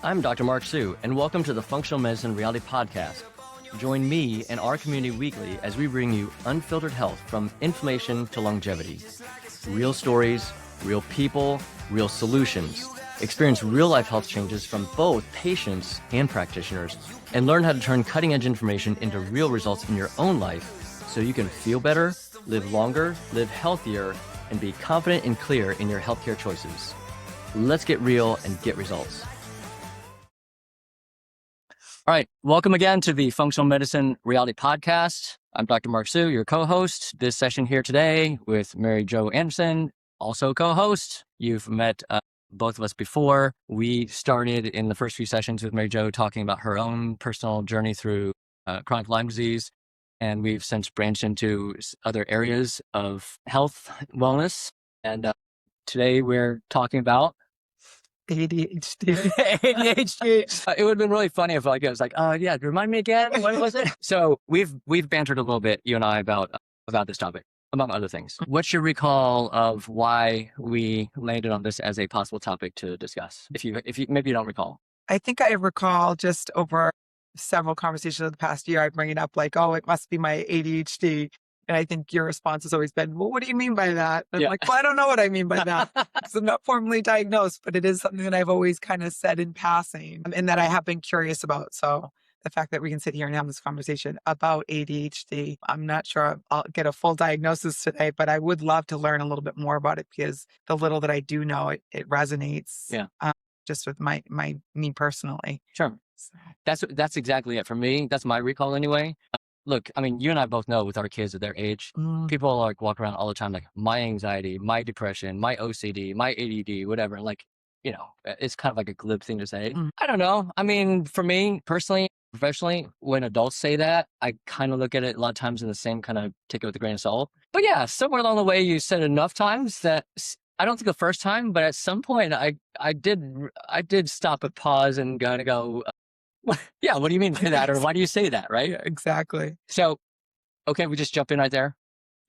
I'm Dr. Mark Sue, and welcome to the Functional Medicine Reality Podcast. Join me and our community weekly as we bring you unfiltered health from inflammation to longevity. Real stories, real people, real solutions. Experience real-life health changes from both patients and practitioners, and learn how to turn cutting-edge information into real results in your own life so you can feel better, live longer, live healthier, and be confident and clear in your healthcare choices. Let's get real and get results. All right, welcome again to the Functional Medicine Reality Podcast. I'm Dr. Mark Sue, your co-host. This session here today with Mary Jo Anderson, also co-host. You've met both of us before. We started in the first few sessions with Mary Jo talking about her own personal journey through chronic Lyme disease, and we've since branched into other areas of health, wellness, and today we're talking about ADHD. ADHD. It would have been really funny if I was like, yeah, remind me again. What was it? So we've bantered a little bit, you and I, about this topic, among other things. What's your recall of why we landed on this as a possible topic to discuss? If you maybe you don't recall. I think I recall just over several conversations of the past year, I bring it up like, oh, it must be my ADHD. And I think your response has always been, well, what do you mean by that? And I'm like, well, I don't know what I mean by that. Because I'm not formally diagnosed, but it is something that I've always kind of said in passing and that I have been curious about. So the fact that we can sit here and have this conversation about ADHD, I'm not sure I'll get a full diagnosis today, but I would love to learn a little bit more about it because the little that I do know, it resonates just with me personally. Sure. So. That's exactly it for me. That's my recall anyway. Look, I mean, you and I both know with our kids at their age, people like walk around all the time like my anxiety, my depression, my OCD, my ADD, whatever. Like, you know, it's kind of like a glib thing to say. I don't know. I mean, for me personally, professionally, when adults say that, I kind of look at it a lot of times in the same kind of take it with a grain of salt. But yeah, somewhere along the way, you said enough times that I don't think the first time, but at some point I did stop and pause and go, yeah, what do you mean by that? Or why do you say that? Right? Exactly. So, okay, we just jump in right there.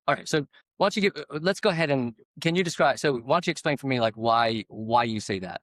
All right. So why don't you let's go ahead and can you describe, so why don't you explain for me like why you say that?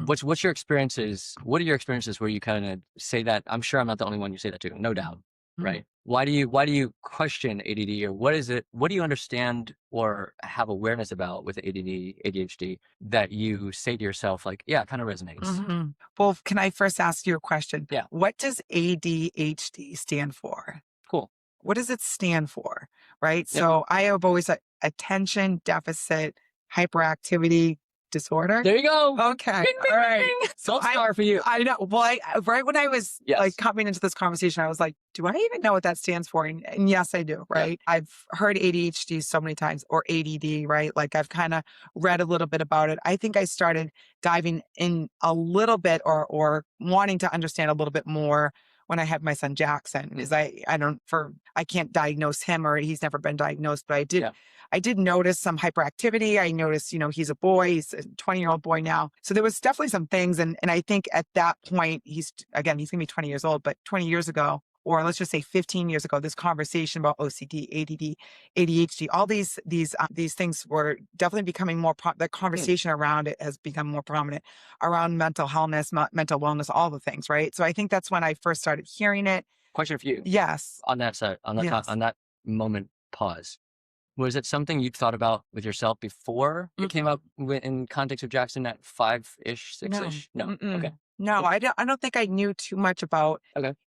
What's your experiences? What are your experiences where you kind of say that? I'm sure I'm not the only one you say that to, no doubt. Right. Why do you question ADD, or what is it? What do you understand or have awareness about with ADD, ADHD that you say to yourself, like, yeah, it kind of resonates? Well, can I first ask you a question? Yeah. What does ADHD stand for? Cool. What does it stand for? Right. Yep. So I have always attention deficit hyperactivity disorder. There you go. Okay. Bing, bing, all right. bing. So star for you. I know. Well, right when I was like coming into this conversation, I was like, do I even know what that stands for? And yes, I do. Right. Yeah. I've heard ADHD so many times, or ADD, right? Like I've kind of read a little bit about it. I think I started diving in a little bit or wanting to understand a little bit more when I had my son Jackson. Is I can't diagnose him, or he's never been diagnosed, but I did. Yeah. I did notice some hyperactivity. I noticed, he's a boy, he's a 20-year-old boy now. So there was definitely some things. And I think at that point, he's going to be 20 years old, but 20 years ago, or let's just say 15 years ago, this conversation about OCD, ADD, ADHD, all these things were definitely becoming more, the conversation around it has become more prominent around mental wellness, all the things, right? So I think that's when I first started hearing it. Question for you. Yes. On that side, on that moment, pause. Was it something you'd thought about with yourself before it came up in context of Jackson at 5-ish, 6-ish? No. Okay. No, I don't think I knew too much about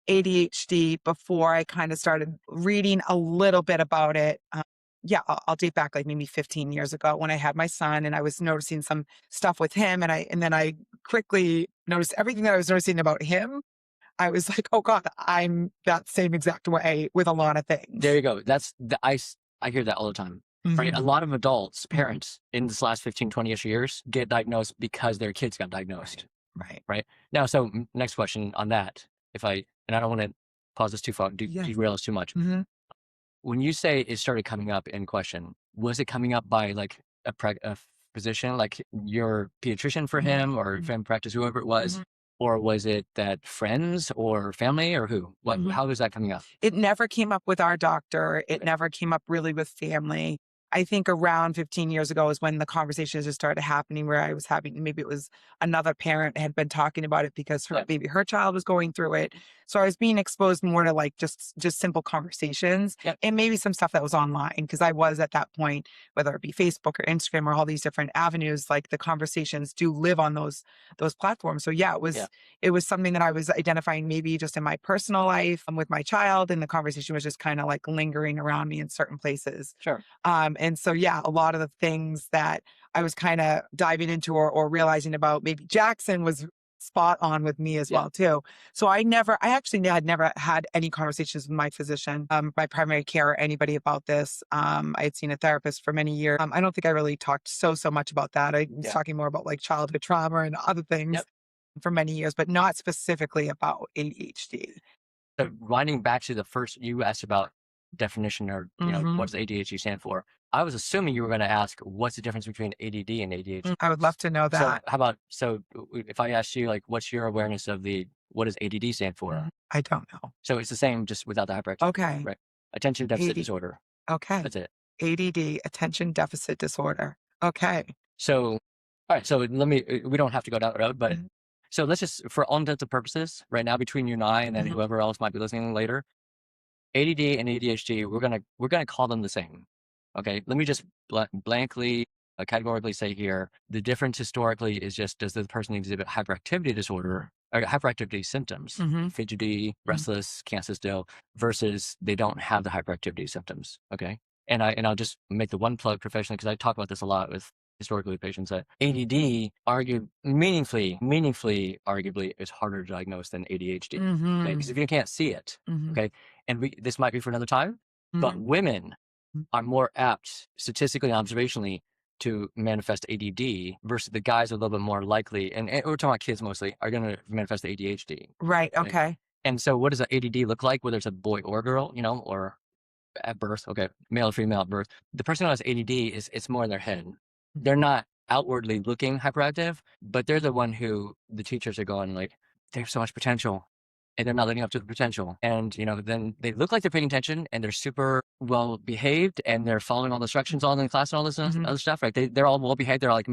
ADHD before I kind of started reading a little bit about it. I'll date back like maybe 15 years ago when I had my son, and I was noticing some stuff with him, and then I quickly noticed everything that I was noticing about him. I was like, oh God, I'm that same exact way with a lot of things. There you go. I hear that all the time, right? A lot of adults, parents in this last 15, 20-ish years get diagnosed because their kids got diagnosed. Right. Now, so next question on that, and I don't want to pause this too far, derail this too much. When you say it started coming up in question, was it coming up by like a physician, like your pediatrician for him or family practice, whoever it was? Or was it that friends or family or who? How was that coming up? It never came up with our doctor. It never came up really with family. I think around 15 years ago is when the conversations just started happening where I was having, maybe it was another parent had been talking about it because maybe her child was going through it. So I was being exposed more to like just simple conversations and maybe some stuff that was online because I was at that point, whether it be Facebook or Instagram or all these different avenues, like the conversations do live on those platforms. So yeah, it was something that I was identifying maybe just in my personal life with my child, and the conversation was just kind of like lingering around me in certain places. Sure. And so, yeah, a lot of the things that I was kind of diving into or realizing about, maybe Jackson was spot on with me as well too. So I actually had never had any conversations with my physician, my primary care, or anybody about this. I had seen a therapist for many years. I don't think I really talked so much about that. I was talking more about like childhood trauma and other things for many years, but not specifically about ADHD. So winding back to the first, you asked about definition or, what does ADHD stand for? I was assuming you were going to ask, what's the difference between ADD and ADHD? I would love to know So that. how about, if I asked you, like, what's your awareness of what does ADD stand for? I don't know. So it's the same, just without the hyperactivity. Okay. Right. Attention deficit AD disorder. Okay. That's it. ADD, attention deficit disorder. Okay. So, all right. So we don't have to go down that road, but so let's just, for all intents and purposes, right now, between you and I, and then whoever else might be listening later, ADD and ADHD, we're gonna call them the same. Okay. Let me just blankly, categorically say here, the difference historically is just, does the person exhibit hyperactivity disorder or hyperactivity symptoms, fidgety, restless, can't sit still, versus they don't have the hyperactivity symptoms. Okay. And I'll just make the one plug professionally, because I talk about this a lot with historically patients, that ADD meaningfully arguably is harder to diagnose than ADHD. Okay? Because if you can't see it, okay, and this might be for another time, but women are more apt, statistically and observationally, to manifest ADD versus the guys are a little bit more likely, and we're talking about kids mostly, are going to manifest ADHD. Right. Okay. And so what does an ADD look like, whether it's a boy or girl, or at birth, okay, male or female at birth? The person who has ADD it's more in their head. They're not outwardly looking hyperactive, but they're the one who the teachers are going like, they have so much potential, and they're not living up to the potential. And, then they look like they're paying attention and they're super well behaved and they're following all the instructions all in the class and all this other stuff, right? They're all well behaved. They're like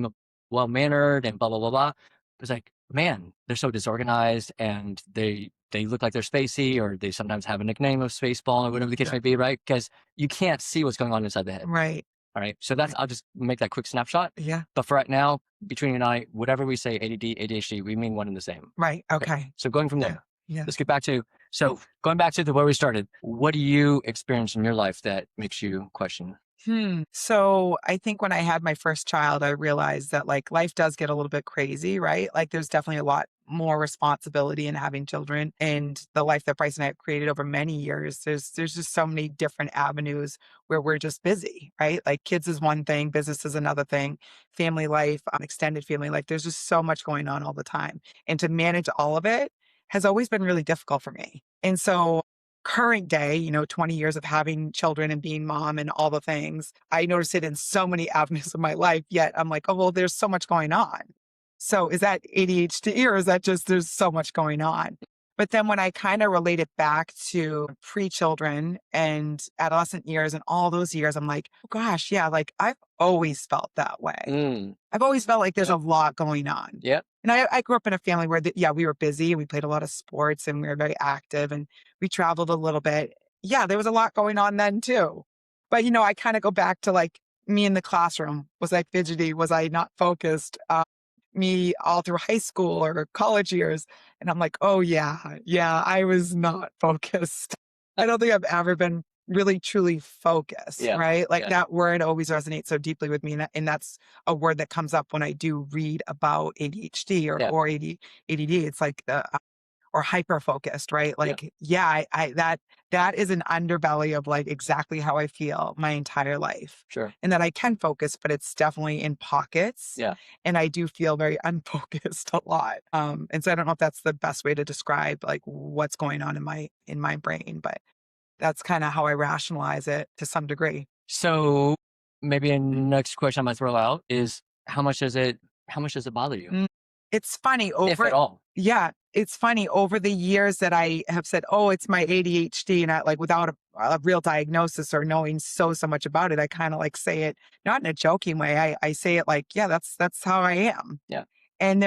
well mannered and blah, blah, blah, blah. It's like, man, they're so disorganized and they look like they're spacey, or they sometimes have a nickname of Spaceball or whatever the case may be, right? Because you can't see what's going on inside the head. Right. All right. So I'll just make that quick snapshot. Yeah. But for right now, between you and I, whatever we say, ADD, ADHD, we mean one and the same. Right. Okay. So going from there, yeah. let's get back to, going back to where we started, what do you experience in your life that makes you question? So I think when I had my first child, I realized that like life does get a little bit crazy, right? Like there's definitely a lot more responsibility in having children, and the life that Bryce and I have created over many years. There's just so many different avenues where we're just busy, right? Like kids is one thing, business is another thing, family life, extended family life. There's just so much going on all the time. And to manage all of it has always been really difficult for me. And so current day, 20 years of having children and being mom and all the things, I notice it in so many avenues of my life, yet I'm like, oh, well, there's so much going on. So is that ADHD, or is that just there's so much going on? But then when I kind of relate it back to pre-children and adolescent years and all those years, I'm like, oh gosh, yeah, like I've always felt that way. I've always felt like there's a lot going on. Yeah. And I grew up in a family where, we were busy and we played a lot of sports and we were very active and we traveled a little bit. Yeah, there was a lot going on then too. But, I kind of go back to like me in the classroom. Was I fidgety? Was I not focused? Me all through high school or college years. And I'm like, oh yeah, I was not focused. I don't think I've ever been really truly focused, right? Like that word always resonates so deeply with me. And that's a word that comes up when I do read about ADHD or ADD. It's like or hyper focused, right? Like, that is an underbelly of like exactly how I feel my entire life. Sure. And that I can focus, but it's definitely in pockets. Yeah. And I do feel very unfocused a lot. And so I don't know if that's the best way to describe like what's going on in my brain, but that's kind of how I rationalize it to some degree. So maybe a next question I might throw out is, how much does it bother you? It's funny If at all. Yeah. it's funny over the years that I have said, oh, it's my ADHD, and I like without a real diagnosis or knowing so much about it, I kind of like say it not in a joking way. I say it like, yeah, that's how I am. Yeah. And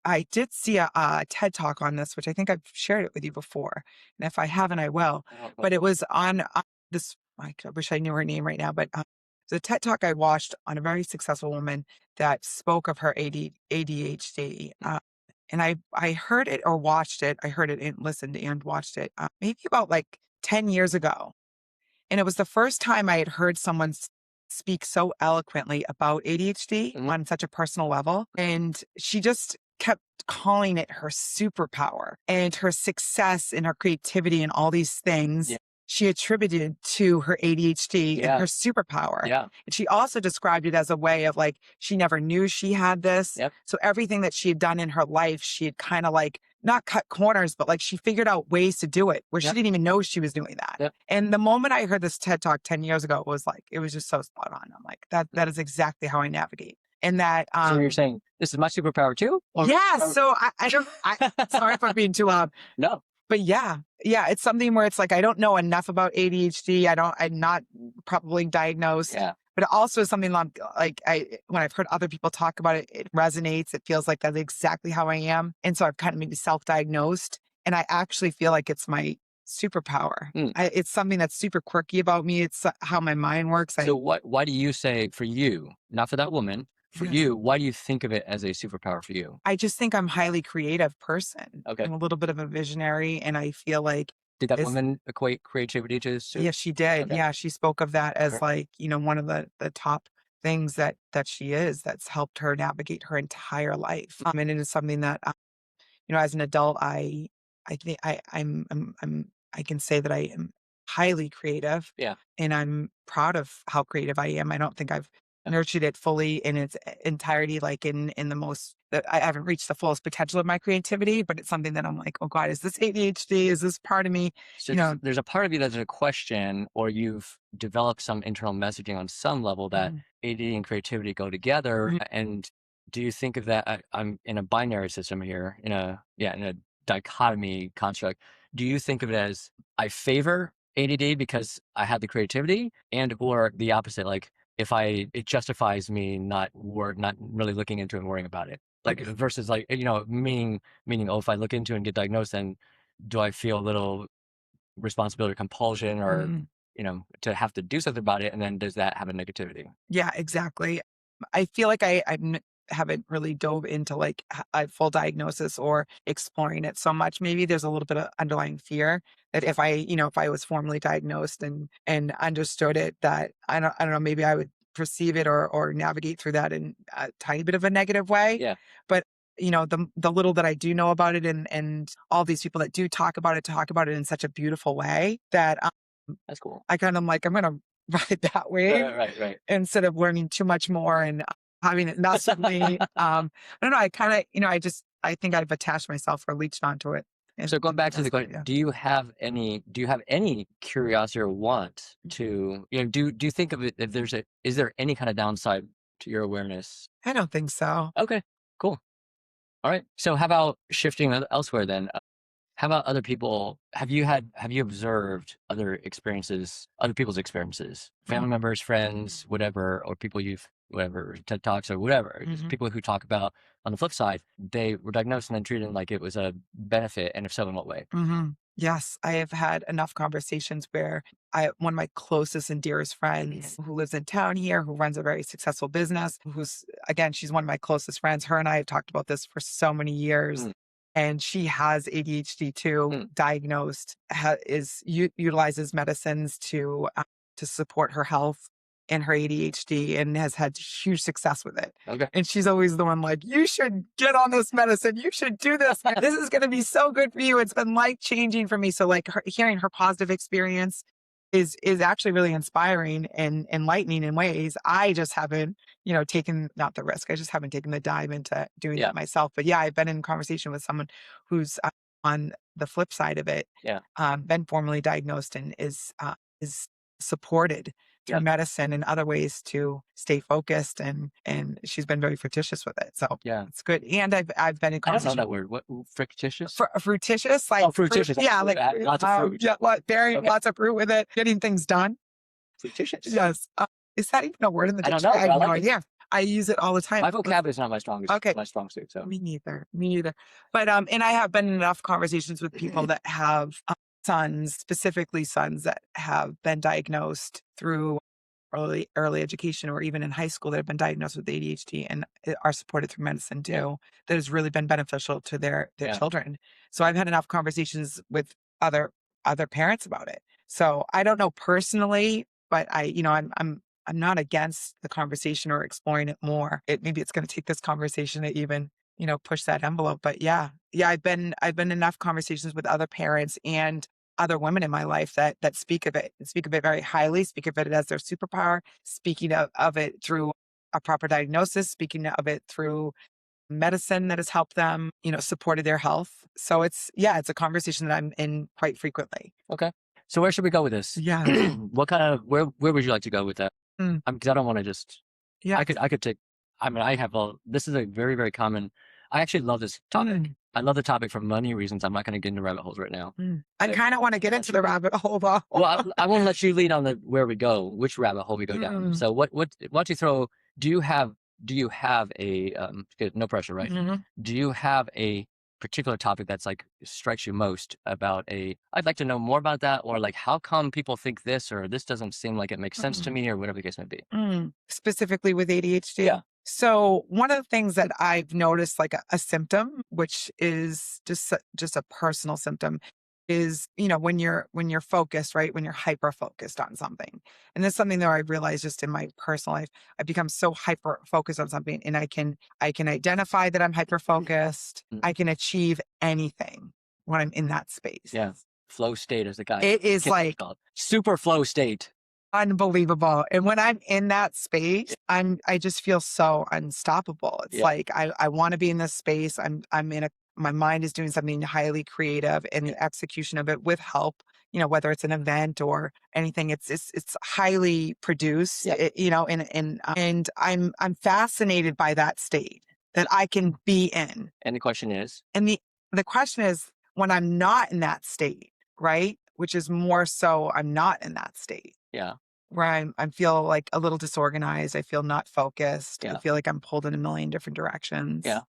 I did see a TED talk on this, which I think I've shared it with you before. And if I haven't, I will. But it was on this, I wish I knew her name right now, but the TED talk I watched on a very successful woman that spoke of her ADHD. And I heard it or watched it. I heard it and listened and watched it maybe about like 10 years ago. And it was the first time I had heard someone speak so eloquently about ADHD on such a personal level. And she just kept calling it her superpower, and her success and her creativity and all these things she attributed to her ADHD and her superpower. Yeah. And she also described it as a way of like, she never knew she had this. Yep. So everything that she had done in her life, she had kind of like not cut corners, but like she figured out ways to do it where she didn't even know she was doing that. Yep. And the moment I heard this TED talk 10 years ago, it was like, it was just so spot on. I'm like, that is exactly how I navigate. And that, so you're saying this is my superpower too? Yeah. So I don't, sorry if I'm being too loud. No. But yeah, it's something where it's like, I don't know enough about ADHD. I'm not probably diagnosed. Yeah. But it also is something like when I've heard other people talk about it, it resonates. It feels like that's exactly how I am. And so I've kind of maybe self-diagnosed, and I actually feel like it's my superpower. It's something that's super quirky about me. It's how my mind works. So why do you say, for you, not for that woman, for you, why do you think of it as a superpower for you? I just think I'm a highly creative person. Okay. I'm a little bit of a visionary, and I feel like did that woman equate creativity to soup? Yes, she did. Okay. Yeah, she spoke of that as like, one of the top things that she is that's helped her navigate her entire life. And it is something that as an adult, I think I can say that I am highly creative. Yeah. And I'm proud of how creative I am. I don't think I've nurtured it fully in its entirety, like in the most that I haven't reached the fullest potential of my creativity, but it's something that I'm like, oh God, is this ADHD? Is this part of me? So there's a part of you that's a question, or you've developed some internal messaging on some level that ADD and creativity go together. And do you think of that? I'm in a binary system here, in a dichotomy construct. Do you think of it as I favor ADD because I have the creativity, and or the opposite? Like if it justifies me not really looking into it and worrying about it, like versus like, meaning, oh, if I look into it and get diagnosed, then do I feel a little responsibility or compulsion or, to have to do something about it? And then does that have a negativity? Yeah, exactly. I feel like I haven't really dove into like a full diagnosis or exploring it so much. Maybe there's a little bit of underlying fear that if I was formally diagnosed and understood it, that I don't know, maybe I would perceive it or navigate through that in a tiny bit of a negative way. Yeah. But the little that I do know about it, and all these people that do talk about it in such a beautiful way that that's cool. I kind of like, I'm gonna ride that wave right. instead of learning too much more and having it mess with me. I don't know. I kind of, I think I've attached myself or leached onto it. So going back to the question, do you have any curiosity or want to, do you think of it, if is there any kind of downside to your awareness? I don't think so. Okay, cool. All right. So how about shifting elsewhere then? How about other people? Have you observed other people's experiences, family members, friends, whatever, or people whatever, TED Talks or whatever, people who talk about, on the flip side, they were diagnosed and then treated like it was a benefit, and if so, in what way? Yes, I have had enough conversations where one of my closest and dearest friends who lives in town here, who runs a very successful business, again, she's one of my closest friends. Her and I have talked about this for so many years. And she has ADHD too, diagnosed, utilizes medicines to support her health and her ADHD, and has had huge success with it. Okay. And she's always the one like, you should get on this medicine. You should do this. This is going to be so good for you. It's been life-changing for me. So like hearing her positive experience is actually really inspiring and enlightening in ways. I just haven't, taken, not the risk. I just haven't taken the dive into doing that myself. But yeah, I've been in conversation with someone who's on the flip side of it, been formally diagnosed and is supported through medicine and other ways to stay focused, and she's been very fructious with it. So it's good. And I've been in I don't know conversation. that word. What, fructitious? Fruititious, like fruititious. Yeah, like lots of fruit. Yeah, lots of fruit with it, getting things done. Fruititious. Yes. Is that even a word in the I don't dictionary? know. I have no idea. I use it all the time. My vocabulary is not my strongest. Okay. My strong suit. So Me neither. But and I have been in enough conversations with people that have sons, specifically sons that have been diagnosed through early education or even in high school that have been diagnosed with ADHD and are supported through medicine too. That has really been beneficial to their children. So I've had enough conversations with other parents about it. So I don't know personally, but I'm not against the conversation or exploring it more. Maybe it's going to take this conversation to even, push that envelope. But yeah, I've been in enough conversations with other parents and other women in my life that speak of it very highly, speak of it as their superpower, speaking of it through a proper diagnosis, speaking of it through medicine that has helped them, supported their health. So it's a conversation that I'm in quite frequently. okay. So where should we go with this? Yeah. What kind of where would you like to go with that? Because I don't want to just. Yeah. I could take. I mean, I have this is a very, very common. I actually love this topic. I love the topic for many reasons. I'm not going to get into rabbit holes right now. I kind of want to get into the rabbit hole though. Well, I won't let you lead on where we go, which rabbit hole we go down. So why don't you throw? Do you have a no pressure, right? Do you have a particular topic that's like strikes you most about I'd like to know more about that, or like how come people think this, or this doesn't seem like it makes sense to me, or whatever the case may be. Specifically with ADHD? Yeah. So one of the things that I've noticed, like a symptom, which is just a personal symptom, is, when you're focused, right? When you're hyper focused on something. And that's something that I realized just in my personal life. I've become so hyper focused on something, and I can identify that I'm hyper focused. I can achieve anything when I'm in that space. Yeah. Flow state is the guy. It is like super flow state. Unbelievable. And when I'm in that space, I just feel so unstoppable. It's like I want to be in this space. My mind is doing something highly creative, and the execution of it with help, whether it's an event or anything, it's highly produced, and I'm fascinated by that state that I can be in. And the question is? And the question is, when I'm not in that state, right? Which is more so I'm not in that state. Yeah. Where I feel like a little disorganized. I feel not focused. I feel like I'm pulled in a million different directions. Yeah.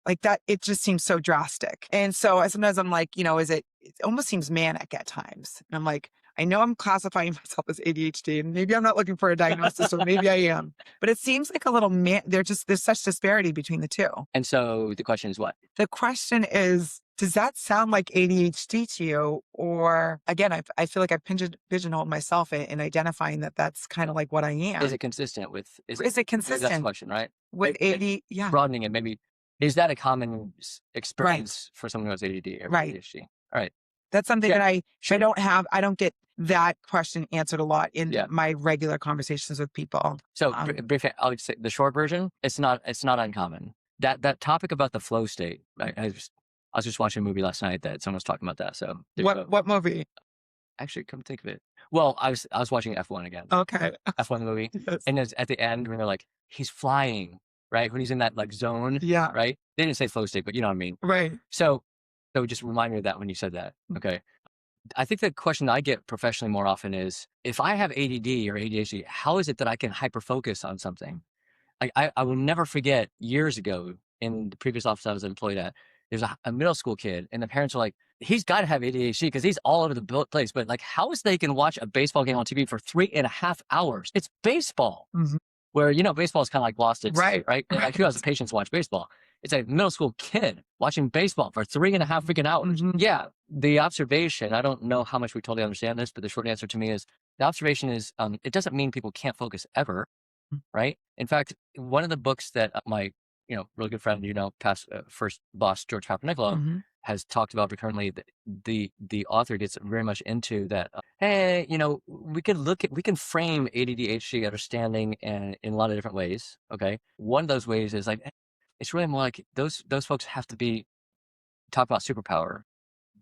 Like that, it just seems so drastic. And so sometimes I'm like, it almost seems manic at times. And I'm like, I know I'm classifying myself as ADHD, and maybe I'm not looking for a diagnosis, or maybe I am. But it seems like a little there's such disparity between the two. And so the question is what? The question is, does that sound like ADHD to you? Or again, I feel like I've pigeonholed myself in identifying that that's kind of like what I am. Is it consistent with? Is it consistent? That's the question, right? With AD, yeah. Broadening it, maybe. Is that a common experience for someone who has ADD or ADHD? All right. That's something that I don't get that question answered a lot in my regular conversations with people. So briefly, I would say the short version, it's not uncommon. That topic about the flow state, I was just watching a movie last night that someone was talking about that. So what movie? Actually, come think of it. Well, I was watching F1 again. Okay. F1 movie. Yes. And it's at the end when they're like, he's flying, right? When he's in that like zone. Yeah. Right? They didn't say flow state, but you know what I mean. Right. So just remind me of that when you said that. Okay. I think the question I get professionally more often is, if I have ADD or ADHD, how is it that I can hyper focus on something? I will never forget years ago in the previous office I was employed at, there's a middle school kid, and the parents are like, he's got to have ADHD because he's all over the place. But like, how is they can watch a baseball game on TV for 3.5 hours? It's baseball. Where, baseball is kind of like lost its, right? And like, who has the patience to watch baseball? It's a middle school kid watching baseball for 3.5 freaking hours. Yeah. The observation, I don't know how much we totally understand this, but the short answer to me is, the observation is, it doesn't mean people can't focus ever, right? In fact, one of the books that my, really good friend, past first boss, George Papanicolaou, has talked about recurrently, the author gets very much into that. Hey, we can frame ADD, ADHD understanding in a lot of different ways. Okay. One of those ways is like, it's really more like those folks have to talk about superpower.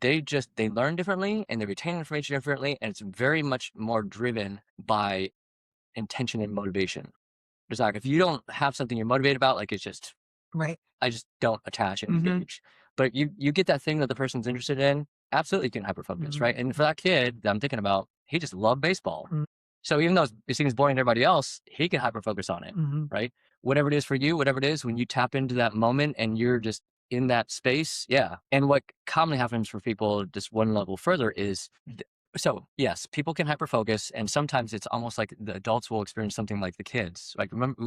they learn differently and they retain information differently. And it's very much more driven by intention and motivation. It's like, if you don't have something you're motivated about, like, it's just, Right. I just don't attach and Mhm. engage. But you get that thing that the person's interested in, absolutely you can hyperfocus, right? And for that kid that I'm thinking about, he just loved baseball. Mhm. So even though it seems boring to everybody else, he can hyperfocus on it, Mhm. right? Whatever it is for you, whatever it is, when you tap into that moment and you're just in that space, yeah. And what commonly happens for people, just one level further, is so yes, people can hyperfocus, and sometimes it's almost like the adults will experience something like the kids. Like, remember,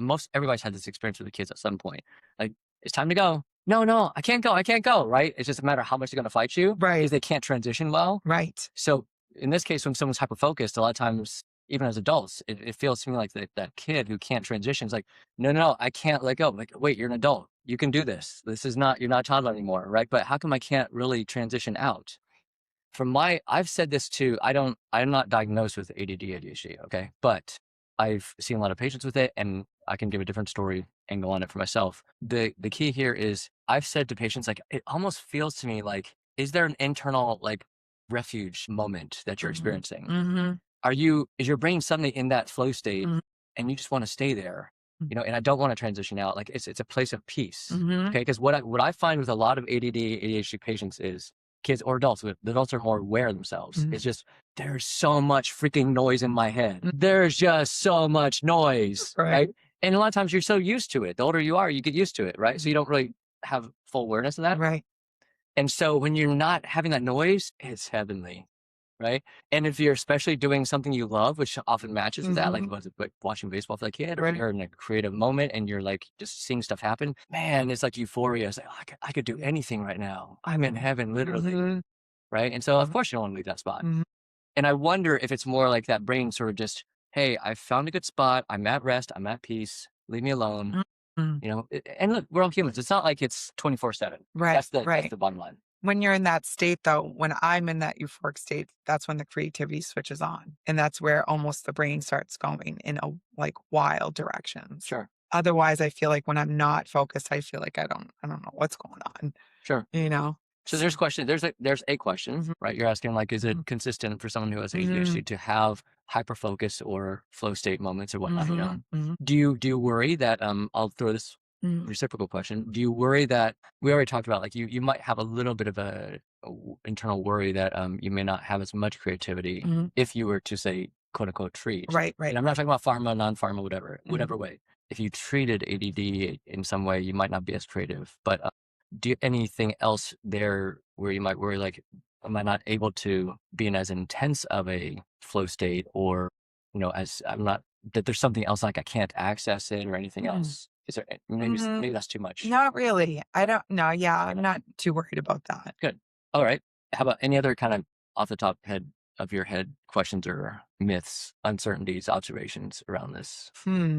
most everybody's had this experience with the kids at some point. Like, it's time to go. No, no, I can't go. I can't go. Right? It's just a matter of how much they're going to fight you, Right. because they can't transition well. Right. So in this case, when someone's hyperfocused, a lot of times, even as adults, it feels to me like that kid who can't transition is like, no, no, no, I can't let go. Like, wait, you're an adult. You can do this. This is not, you're not a toddler anymore, right? But how come I can't really transition out? I've said this too. I'm not diagnosed with ADD, ADHD. Okay. But I've seen a lot of patients with it, and I can give a different story angle on it for myself. The key here is, I've said to patients, like, it almost feels to me like, is there an internal, like, refuge moment that you're experiencing? Mhm. Is your brain suddenly in that flow state Mhm. and you just want to stay there? And I don't want to transition out. Like, it's a place of peace. Mhm. Okay. Because what I find with a lot of ADD, ADHD patients is kids or adults. The adults are more aware of themselves. Mhm. It's just, there's so much freaking noise in my head. Mhm. There's just so much noise. Right. Right. And a lot of times you're so used to it. The older you are, you get used to it. Right. So you don't really have full awareness of that. Right. And so when you're not having that noise, it's heavenly, right? And if you're especially doing something you love, which often matches with that, like, Mhm. was it like watching baseball for a kid, or Right. you're in a creative moment and you're like just seeing stuff happen, man, it's like euphoria. It's like, oh, I could do anything right now. I'm in heaven, literally, Mhm. right? And so of course you don't want to leave that spot. Mhm. And I wonder if it's more like that brain sort of just, hey, I found a good spot. I'm at rest. I'm at peace. Leave me alone. Mhm. And look, we're all humans. It's not like it's 24/7. Right. That's the Right. bottom line. When you're in that state, though, when I'm in that euphoric state, that's when the creativity switches on. And that's where almost the brain starts going in like wild directions. Sure. Otherwise, I feel like when I'm not focused, I feel like I don't know what's going on, Sure. you know? So So, there's a question, mhm. right? You're asking, like, is it Mhm. consistent for someone who has ADHD Mhm. to have hyper focus or flow state moments or whatnot, Mhm. Mhm. Do you worry that, I'll throw this Mhm. reciprocal question. Do you worry that, we already talked about, like, you might have a little bit of internal worry that, you may not have as much creativity Mhm. if you were to, say, quote unquote, treat, Right. Right. and I'm not talking about pharma, non-pharma, Mhm. whatever way. If you treated ADD in some way, you might not be as creative, but do you anything else there where you might worry, like, am I not able to be in as intense of a flow state, or, as I'm not, that there's something else, like I can't access it or anything Mhm. else? Is there, Mhm. maybe that's too much. Not really. I don't know. Yeah, I'm not too worried about that. Good. All right. How about any other kind of off the top head of your head questions or myths, uncertainties, observations around this? Hmm.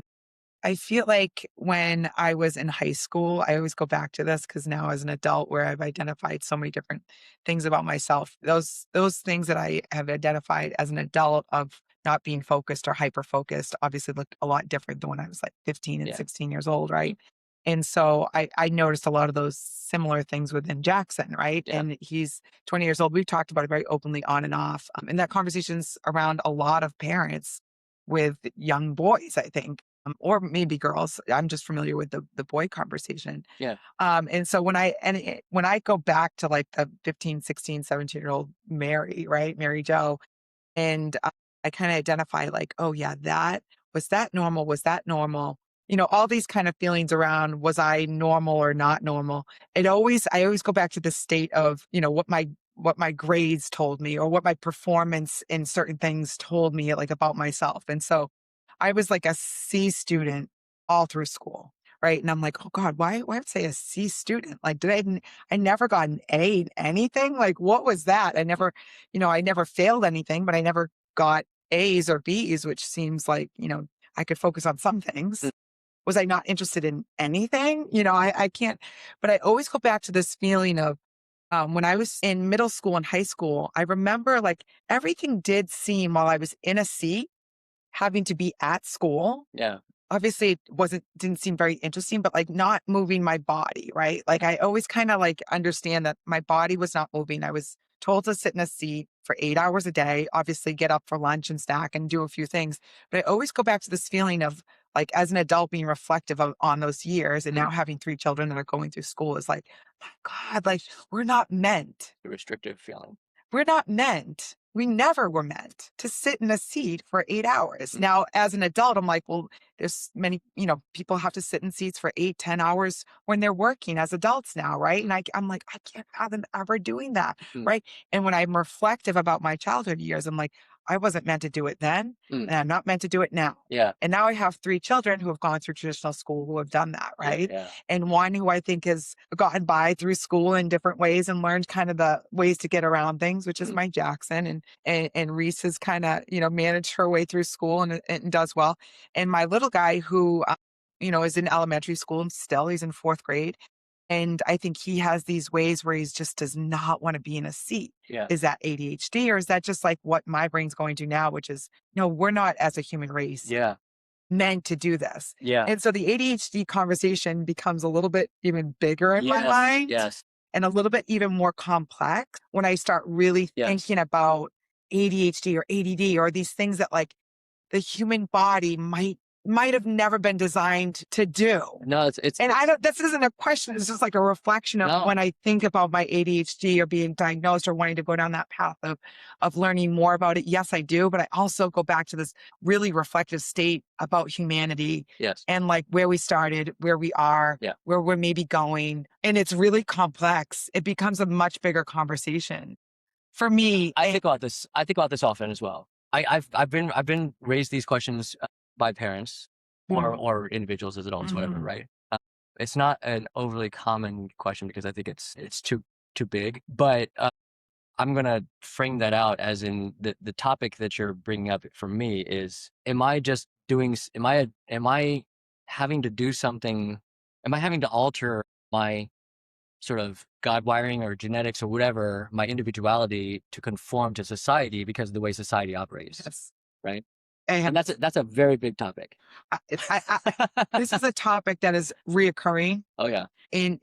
I feel like when I was in high school, I always go back to this because now as an adult where I've identified so many different things about myself, those things that I have identified as an adult of not being focused or hyper focused obviously looked a lot different than when I was like 15 and Yeah. 16 years old, right? And so I noticed a lot of those similar things within Jackson, right? Yeah. And he's 20 years old. We've talked about it very openly on and off. And that conversation's around a lot of parents with young boys, I think or maybe girls. I'm just familiar with the boy conversation. Yeah. And so when I go back to like the 15, 16, 17-year-old Mary, right? Mary Jo, and I kind of identify like, oh yeah, that normal? Was that normal? All these kind of feelings around was I normal or not normal? I always go back to the state of, what my grades told me or what my performance in certain things told me like about myself. And so I was like a C student all through school. Right. And I'm like, oh God, why would I say a C student? Like, I never got an A in anything? Like, what was that? I never failed anything, but I never got A's or B's, which seems like, I could focus on some things. Was I not interested in anything? I can't, but I always go back to this feeling of when I was in middle school and high school, I remember like everything did seem while I was in a seat having to be at school Yeah. obviously it didn't seem very interesting, but like not moving my body, right? Like I always kind of like understand that my body was not moving. I was told to sit in a seat for 8 hours a day, obviously get up for lunch and snack and do a few things. But I always go back to this feeling of like as an adult being reflective on those years and now having 3 children that are going through school is like, my God, like we're not meant. The restrictive feeling. We're not meant. We never were meant to sit in a seat for 8 hours. Now, as an adult, I'm like, well, there's many, people have to sit in seats for 8, 10 hours when they're working as adults now, right? And I'm like, I can't fathom ever doing that, right? And when I'm reflective about my childhood years, I'm like, I wasn't meant to do it then, and I'm not meant to do it now. Yeah. And now I have 3 children who have gone through traditional school who have done that, right? Yeah. And one who I think has gotten by through school in different ways and learned kind of the ways to get around things, which is my Jackson. And Reese has kind of, managed her way through school and does well. And my little guy who, is in elementary school and still he's in 4th grade. And I think he has these ways where he just does not want to be in a seat. Yeah. Is that ADHD or is that just like what my brain's going to now, which is, no, we're not as a human race meant to do this. Yeah. And so the ADHD conversation becomes a little bit even bigger in my mind. Yes. And a little bit even more complex when I start really thinking about ADHD or ADD or these things that like the human body might have never been designed to do. No, this isn't a question. It's just like a reflection of when I think about my ADHD or being diagnosed or wanting to go down that path of learning more about it. Yes, I do. But I also go back to this really reflective state about humanity and like where we started, where we are, where we're maybe going. And it's really complex. It becomes a much bigger conversation for me. I think about this often as well. I've been raised these questions by parents or individuals as adults, whatever, right? It's not an overly common question because I think it's too big, but I'm going to frame that out as in the topic that you're bringing up for me is, am I having to do something? Am I having to alter my sort of God wiring or genetics or whatever, my individuality to conform to society because of the way society operates? Yes. Right. And that's a very big topic. This is a topic that is reoccurring. Oh yeah. In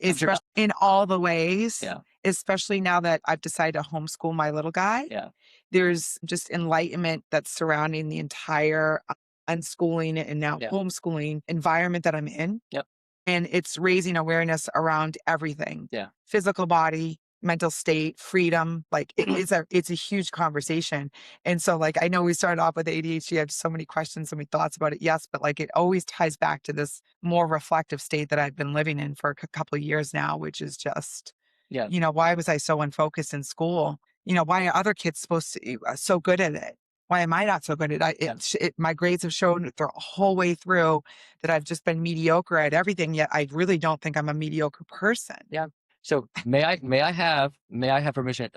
all the ways. Yeah. Especially now that I've decided to homeschool my little guy. Yeah. There's just enlightenment that's surrounding the entire unschooling and now homeschooling environment that I'm in. Yep. And it's raising awareness around everything. Yeah. Physical body, mental state, freedom. Like it's a huge conversation. And so like, I know we started off with ADHD. I have so many questions, so many thoughts about it. Yes. But like, it always ties back to this more reflective state that I've been living in for a couple of years now, which is just, why was I so unfocused in school? Why are other kids supposed to so good at it? Why am I not so good at it? My grades have shown the whole way through that I've just been mediocre at everything. Yet I really don't think I'm a mediocre person. Yeah. So may I have permission?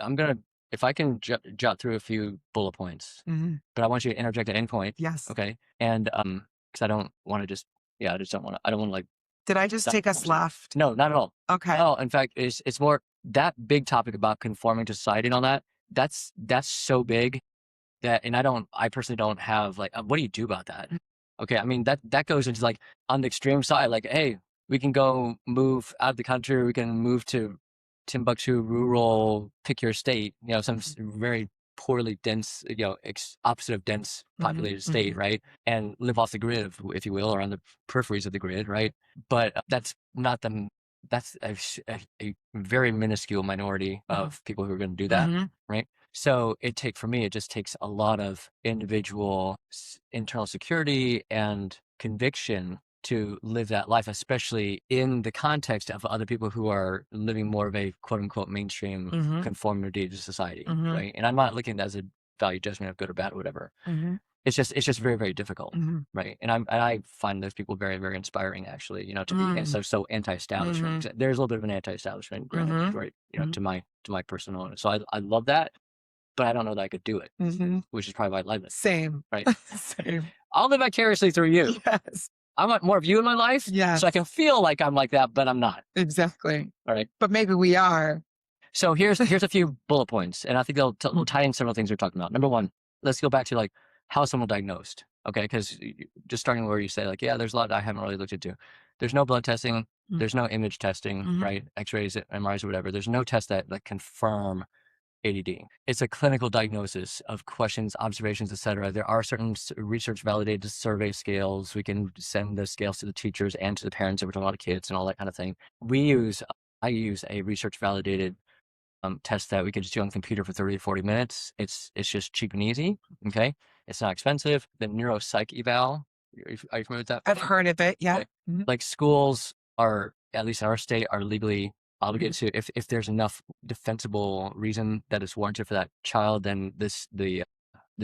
If I can jot through a few bullet points, but I want you to interject at any point. Yes. Okay. And because I don't want to I don't want to like. Did I just take us left? No, not at all. Okay. No, in fact, it's more that big topic about conforming to society and all that. That's so big that, and I personally don't have like, what do you do about that? Okay. I mean, that goes into like on the extreme side, like, hey, we can go move out of the country. We can move to Timbuktu, rural, pick your state, some very poorly dense, opposite of dense populated state, right? And live off the grid, if you will, or on the peripheries of the grid, right? But that's a very minuscule minority of people who are going to do that, right? So for me, it just takes a lot of individual internal security and conviction to live that life, especially in the context of other people who are living more of a quote unquote mainstream conformity to society, right? And I'm not looking at that as a value judgment of good or bad or whatever. It's just very, very difficult, right? And I find those people very, very inspiring, actually. To be so anti-establishment. There's a little bit of an anti-establishment, right? To my personal. So I love that, but I don't know that I could do it, which is probably why I love it. Same, right? Same. I'll live vicariously through you. Yes. I want more of you in my life, so I can feel like I'm like that, but I'm not. Exactly. All right. But maybe we are. So here's a few bullet points, and I think they'll tie in several things we're talking about. Number one, let's go back to like how is someone diagnosed. Okay. Because just starting where you say like, yeah, there's a lot I haven't really looked into. There's no blood testing. There's no image testing, right? X-rays, MRIs, or whatever. There's no test that confirm ADD. It's a clinical diagnosis of questions, observations, etc. There are certain research validated survey scales. We can send the scales to the teachers and to the parents if we're talking about kids and all that kind of thing. I use a research validated test that we could just do on the computer for 30 to 40 minutes. It's just cheap and easy. Okay. It's not expensive. The neuropsych eval. Are you familiar with that? I've heard of it. Yeah. Okay. Like schools are, at least in our state, are legally obligated to, if there's enough defensible reason that is warranted for that child, then the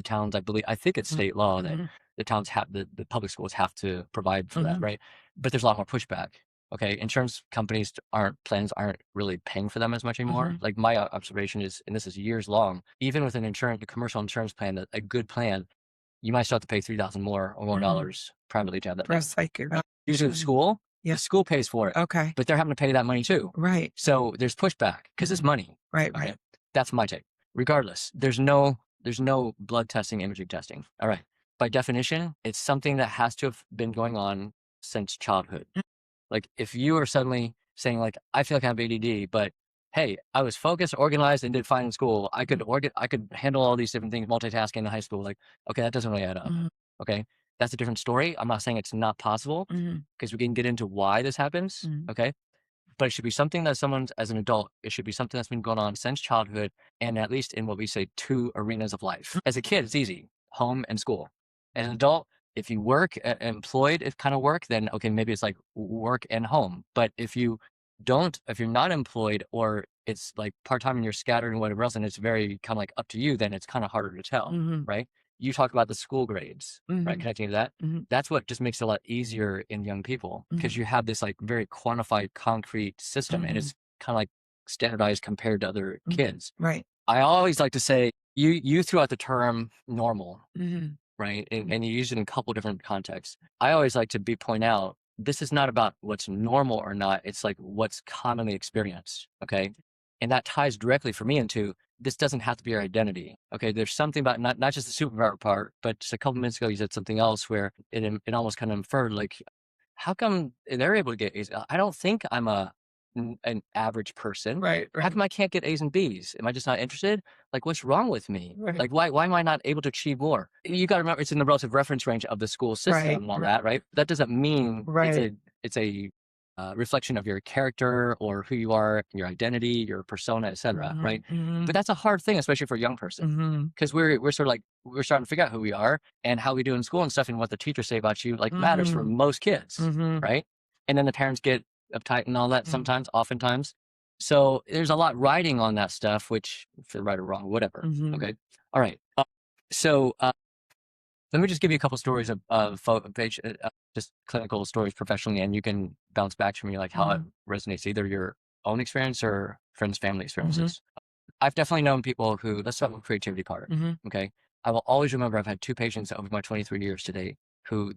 towns, I think it's state law that the towns have, the public schools have to provide for that, right? But there's a lot more pushback. Okay, insurance companies aren't really paying for them as much anymore. Like my observation is, and this is years long, even with a commercial insurance plan, a good plan, you might still have to pay $3,000 more or more dollars privately to have that. For a psych eval. Usually the school, the school pays for it. Okay. But they're having to pay that money too. Right. So there's pushback because it's money. Right. Okay? Right. That's my take. Regardless, there's no blood testing, imaging testing. All right. By definition, it's something that has to have been going on since childhood. Like if you are suddenly saying like, I feel like I have ADD, but hey, I was focused, organized, and did fine in school. I could handle all these different things, multitasking in high school. Like, okay, that doesn't really add up. Okay. That's a different story. I'm not saying it's not possible because we can get into why this happens. Okay. But it should be something that as an adult, it should be something that's been going on since childhood and at least in what we say 2 arenas of life. As a kid, it's easy, home and school. As an adult, if you work, employed, if kind of work, then okay, maybe it's like work and home. But if you're not employed or it's like part-time and you're scattered and whatever else, and it's very kind of like up to you, then it's kind of harder to tell, right? You talk about the school grades, right? Connecting to that. That's what just makes it a lot easier in young people because you have this like very quantified, concrete system and it's kind of like standardized compared to other kids. Right. I always like to say you threw out the term normal, right? And you use it in a couple different contexts. I always like to point out, this is not about what's normal or not. It's like what's commonly experienced. Okay. And that ties directly for me into, this doesn't have to be your identity. Okay. There's something about not just the superpower part, but just a couple minutes ago, you said something else where it almost kind of inferred like, how come they're able to get A's? I don't think I'm an average person. Right. How come I can't get A's and B's? Am I just not interested? Like, what's wrong with me? Right. Like, why am I not able to achieve more? You got to remember, it's in the relative reference range of the school system and all that, right? That doesn't mean it's a reflection of your character or who you are, your identity, your persona, etc. Right? But that's a hard thing, especially for a young person, because we're sort of like, we're starting to figure out who we are and how we do in school and stuff, and what the teachers say about you like matters for most kids, right? And then the parents get uptight and all that oftentimes. So there's a lot riding on that stuff, which for right or wrong, whatever. Okay. All right. So let me just give you a couple stories of just clinical stories professionally, and you can bounce back to me like how it resonates, either your own experience or friends, family experiences. I've definitely known people who, let's start with the creativity part. Okay. I will always remember I've had 2 patients over my 23 years to date who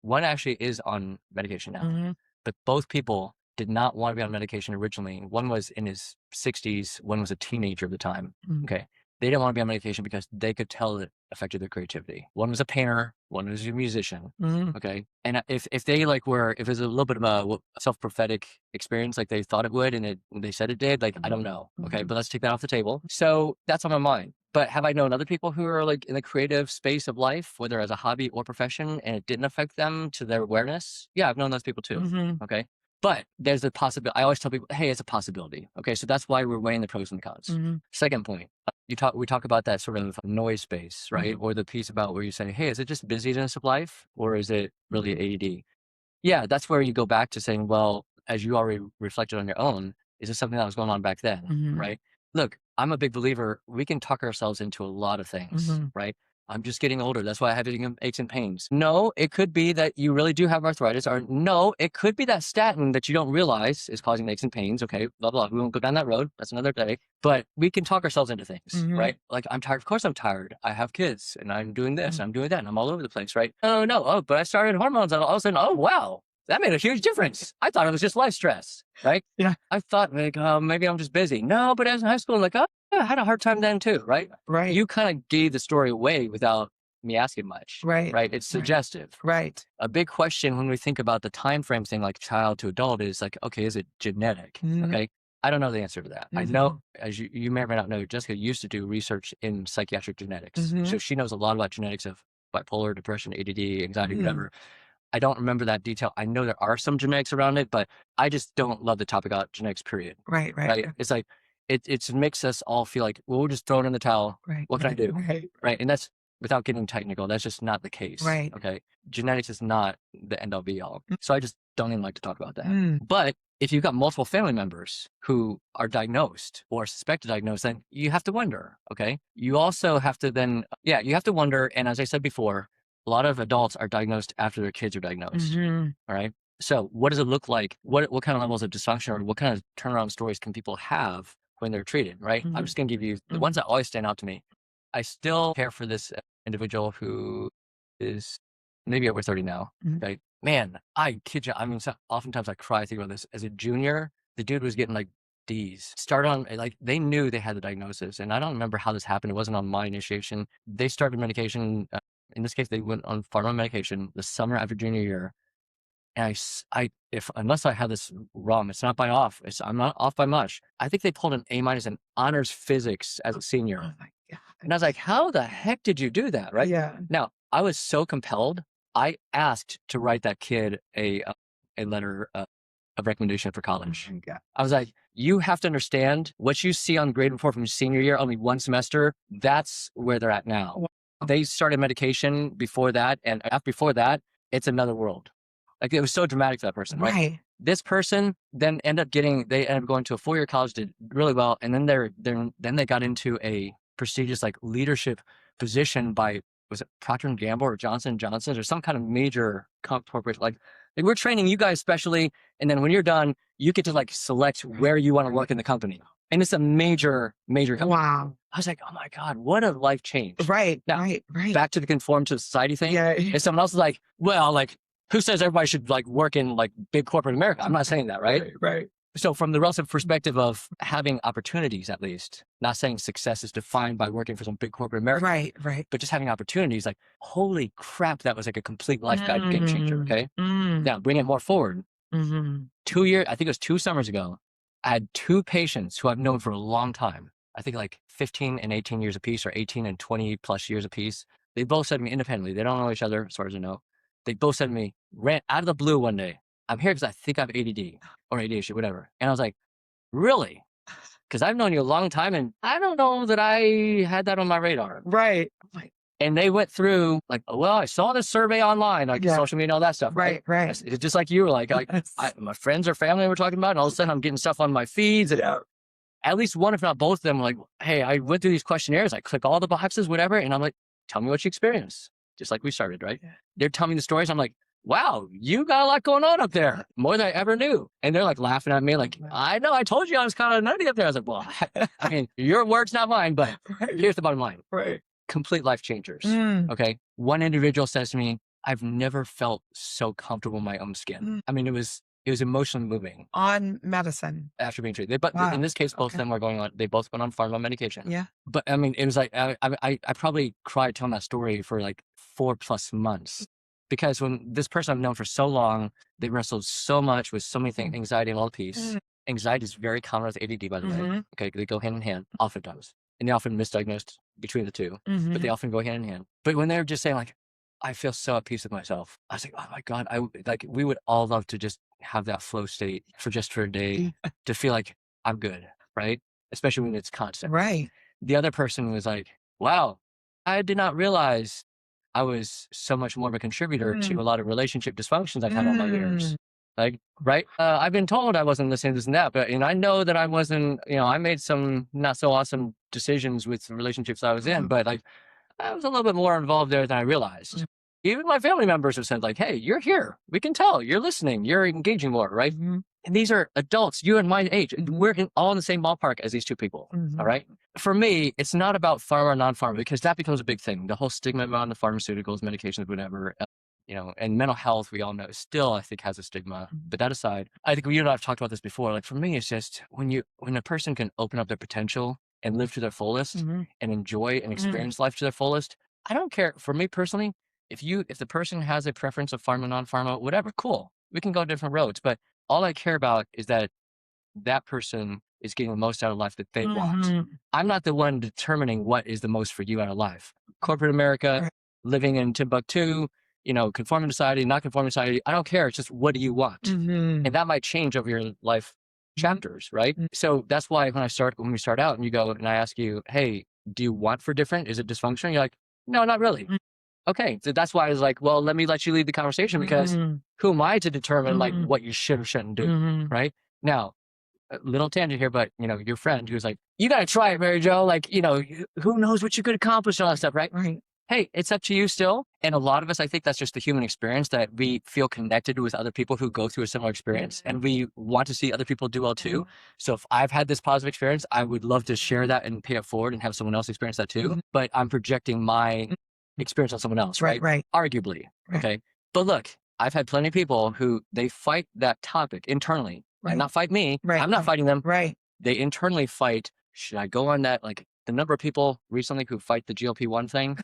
one actually is on medication now, but both people did not want to be on medication originally. One was in his 60s, one was a teenager at the time. Okay. They didn't want to be on medication because they could tell it affected their creativity. One was a painter, one was a musician. Okay. And if they if it was a little bit of a self-prophetic experience, like they thought it would, and they said it did, like, I don't know. Okay. But let's take that off the table. So that's on my mind. But have I known other people who are like in the creative space of life, whether as a hobby or profession, and it didn't affect them to their awareness? Yeah, I've known those people too. Okay. But there's a possibility. I always tell people, hey, it's a possibility. Okay. So that's why we're weighing the pros and the cons. Second point, we talk about that sort of noise space, right? Or the piece about where you say, hey, is it just busyness of life, or is it really ADD? Yeah, that's where you go back to saying, well, as you already reflected on your own, is this something that was going on back then, right? Look, I'm a big believer, we can talk ourselves into a lot of things, right? I'm just getting older. That's why I have aches and pains. No, it could be that you really do have arthritis, or no, it could be that statin that you don't realize is causing aches and pains. Okay, blah, blah. We won't go down that road. That's another day. But we can talk ourselves into things, right? Like, I'm tired. Of course I'm tired. I have kids and I'm doing this, I'm doing that, and I'm all over the place, right? Oh, no. Oh, but I started hormones and all of a sudden, oh, wow. That made a huge difference. I thought it was just life stress, right? Yeah. I thought like, maybe I'm just busy. No, but as in high school, I'm like, oh, yeah, I had a hard time then too, right? Right. You kind of gave the story away without me asking much. Right. Right. It's suggestive. Right. A big question when we think about the time frame thing, like child to adult, is like, okay, is it genetic? Okay. I don't know the answer to that. I know, as you may or may not know, Jessica used to do research in psychiatric genetics. So she knows a lot about genetics of bipolar, depression, ADD, anxiety, whatever. I don't remember that detail. I know there are some genetics around it, but I just don't love the topic about genetics, period. Right. It's like, it makes us all feel like, well, we'll just throw it in the towel. What can I do? Right. And that's, without getting technical, that's just not the case. Right. Okay. Genetics is not the end all be all. So I just don't even like to talk about that. But if you've got multiple family members who are diagnosed or suspected diagnosed, then you have to wonder. Okay. You also have to then, you have to wonder. And as I said before, a lot of adults are diagnosed after their kids are diagnosed. All right. So what does it look like? What kind of levels of dysfunction or what kind of turnaround stories can people have when they're treated? Right. I'm just going to give you the ones that always stand out to me. I still care for this individual who is maybe over 30 now. Okay. Man, I kid you. I mean, oftentimes I cry thinking about this. As a junior, the dude was getting like D's. Started on, like, they knew they had the diagnosis. And I don't remember how this happened. It wasn't on my initiation. They started medication. In this case, they went on pharma medication the summer after junior year. And unless I have this wrong, it's not by off. I'm not off by much. I think they pulled an A- in honors physics as a senior. Oh my God. And I was like, how the heck did you do that? Right. Yeah. Now, I was so compelled. I asked to write that kid a letter of recommendation for college. I was like, you have to understand what you see on grade report from your senior year, only one semester. That's where they're at now. Wow. They started medication before that. And after before that, it's another world. Like, it was so dramatic for that person, right? This person then ended up going to a 4-year college, did really well. And then they got into a prestigious like leadership position by, was it Procter & Gamble or Johnson & Johnson or some kind of major corporate, like we're training you guys specially. And then when you're done, you get to like select where you want to work in the company. And it's a major company. Wow. I was like, oh my God, what a life change. Right. Now, right. Back to the conform to society thing. Yeah. And someone else is like, well, like, who says everybody should like work in like big corporate America? I'm not saying that, right? Right. So from the relative perspective of having opportunities, at least, not saying success is defined by working for some big corporate America. Right. But just having opportunities, like, holy crap, that was like a complete life guide game changer. Okay. Now bring it more forward. 2 years, I think it was 2 summers ago, I had 2 patients who I've known for a long time. I think like 15 and 18 years apiece, or 18 and 20 plus years apiece. They both said to me independently, they don't know each other as far as I know. They both said to me, ran out of the blue one day, I'm here because I think I have ADD or ADHD, whatever. And I was like, really? Because I've known you a long time and I don't know that I had that on my radar. Right. And they went through like, well, I saw this survey online, like social media and all that stuff. Right. It's just like you were like my friends or family were talking about it, and all of a sudden I'm getting stuff on my feeds. And at least one, if not both of them, were like, hey, I went through these questionnaires. I click all the boxes, whatever. And I'm like, tell me what you experienced. Just like we started, right? Yeah. They're telling me the stories. I'm like, wow, you got a lot going on up there, more than I ever knew. And they're like laughing at me like, I know, I told you I was kind of nutty up there. I was like, well, I mean, your words, not mine, but here's the bottom line. Right. Complete life changers. Okay. One individual says to me, I've never felt so comfortable in my own skin. I mean, it was emotionally moving. On medicine. After being treated. But in this case, both of them were they both went on pharma medication. Yeah. But I mean, it was like, I probably cried telling that story for like 4+ months. Because when this person I've known for so long, they wrestled so much with so many things, anxiety and all peace. Anxiety is very common with ADD, by the way. Okay, they go hand in hand, oftentimes. And they often misdiagnosed between the two, but they often go hand in hand. But when they're just saying like, I feel so at peace with myself, I was like, oh my God, we would all love to just have that flow state for a day to feel like I'm good, right? Especially when it's constant. Right. The other person was like, wow, I did not realize I was so much more of a contributor to a lot of relationship dysfunctions I've had all my years. Like, right? I've been told I wasn't listening to this and that, and I know that I wasn't, I made some not so awesome decisions with the relationships I was in, but like, I was a little bit more involved there than I realized. Even my family members have said like, hey, you're here. We can tell you're listening. You're engaging more, right? And these are adults, you and my age. We're all in the same ballpark as these two people. All right. For me, it's not about pharma or non-pharma, because that becomes a big thing. The whole stigma around the pharmaceuticals, medications, whatever, and mental health, we all know still, I think, has a stigma. But that aside, I think you and I have talked about this before. Like, for me, it's just when a person can open up their potential and live to their fullest and enjoy and experience life to their fullest, I don't care. For me personally, if the person has a preference of pharma, non-pharma, whatever, cool. We can go different roads. But all I care about is that that person is getting the most out of life that they want. I'm not the one determining what is the most for you out of life. Corporate America, Right. living in Timbuktu, conforming society, not conforming society. I don't care. It's just, what do you want? And that might change over your life chapters, right? So that's why when we start out and you go and I ask you, hey, do you want for different? Is it dysfunction? You're like, no, not really. Okay. So that's why I was like, well, let me let you lead the conversation, because who am I to determine like what you should or shouldn't do? Right now, a little tangent here, but your friend who's like, you got to try it, Mary Jo. Like, who knows what you could accomplish and all that stuff, right? Right. Hey, it's up to you still. And a lot of us, I think that's just the human experience, that we feel connected with other people who go through a similar experience, and we want to see other people do well too. So if I've had this positive experience, I would love to share that and pay it forward and have someone else experience that too. But I'm projecting my experience on someone else, right? Right. Arguably. Right. Okay. But look, I've had plenty of people who they fight that topic internally. Right. And not fight me. Right. I'm not fighting them. Right. They internally fight, should I go on that? Like the number of people recently who fight the GLP-1 thing.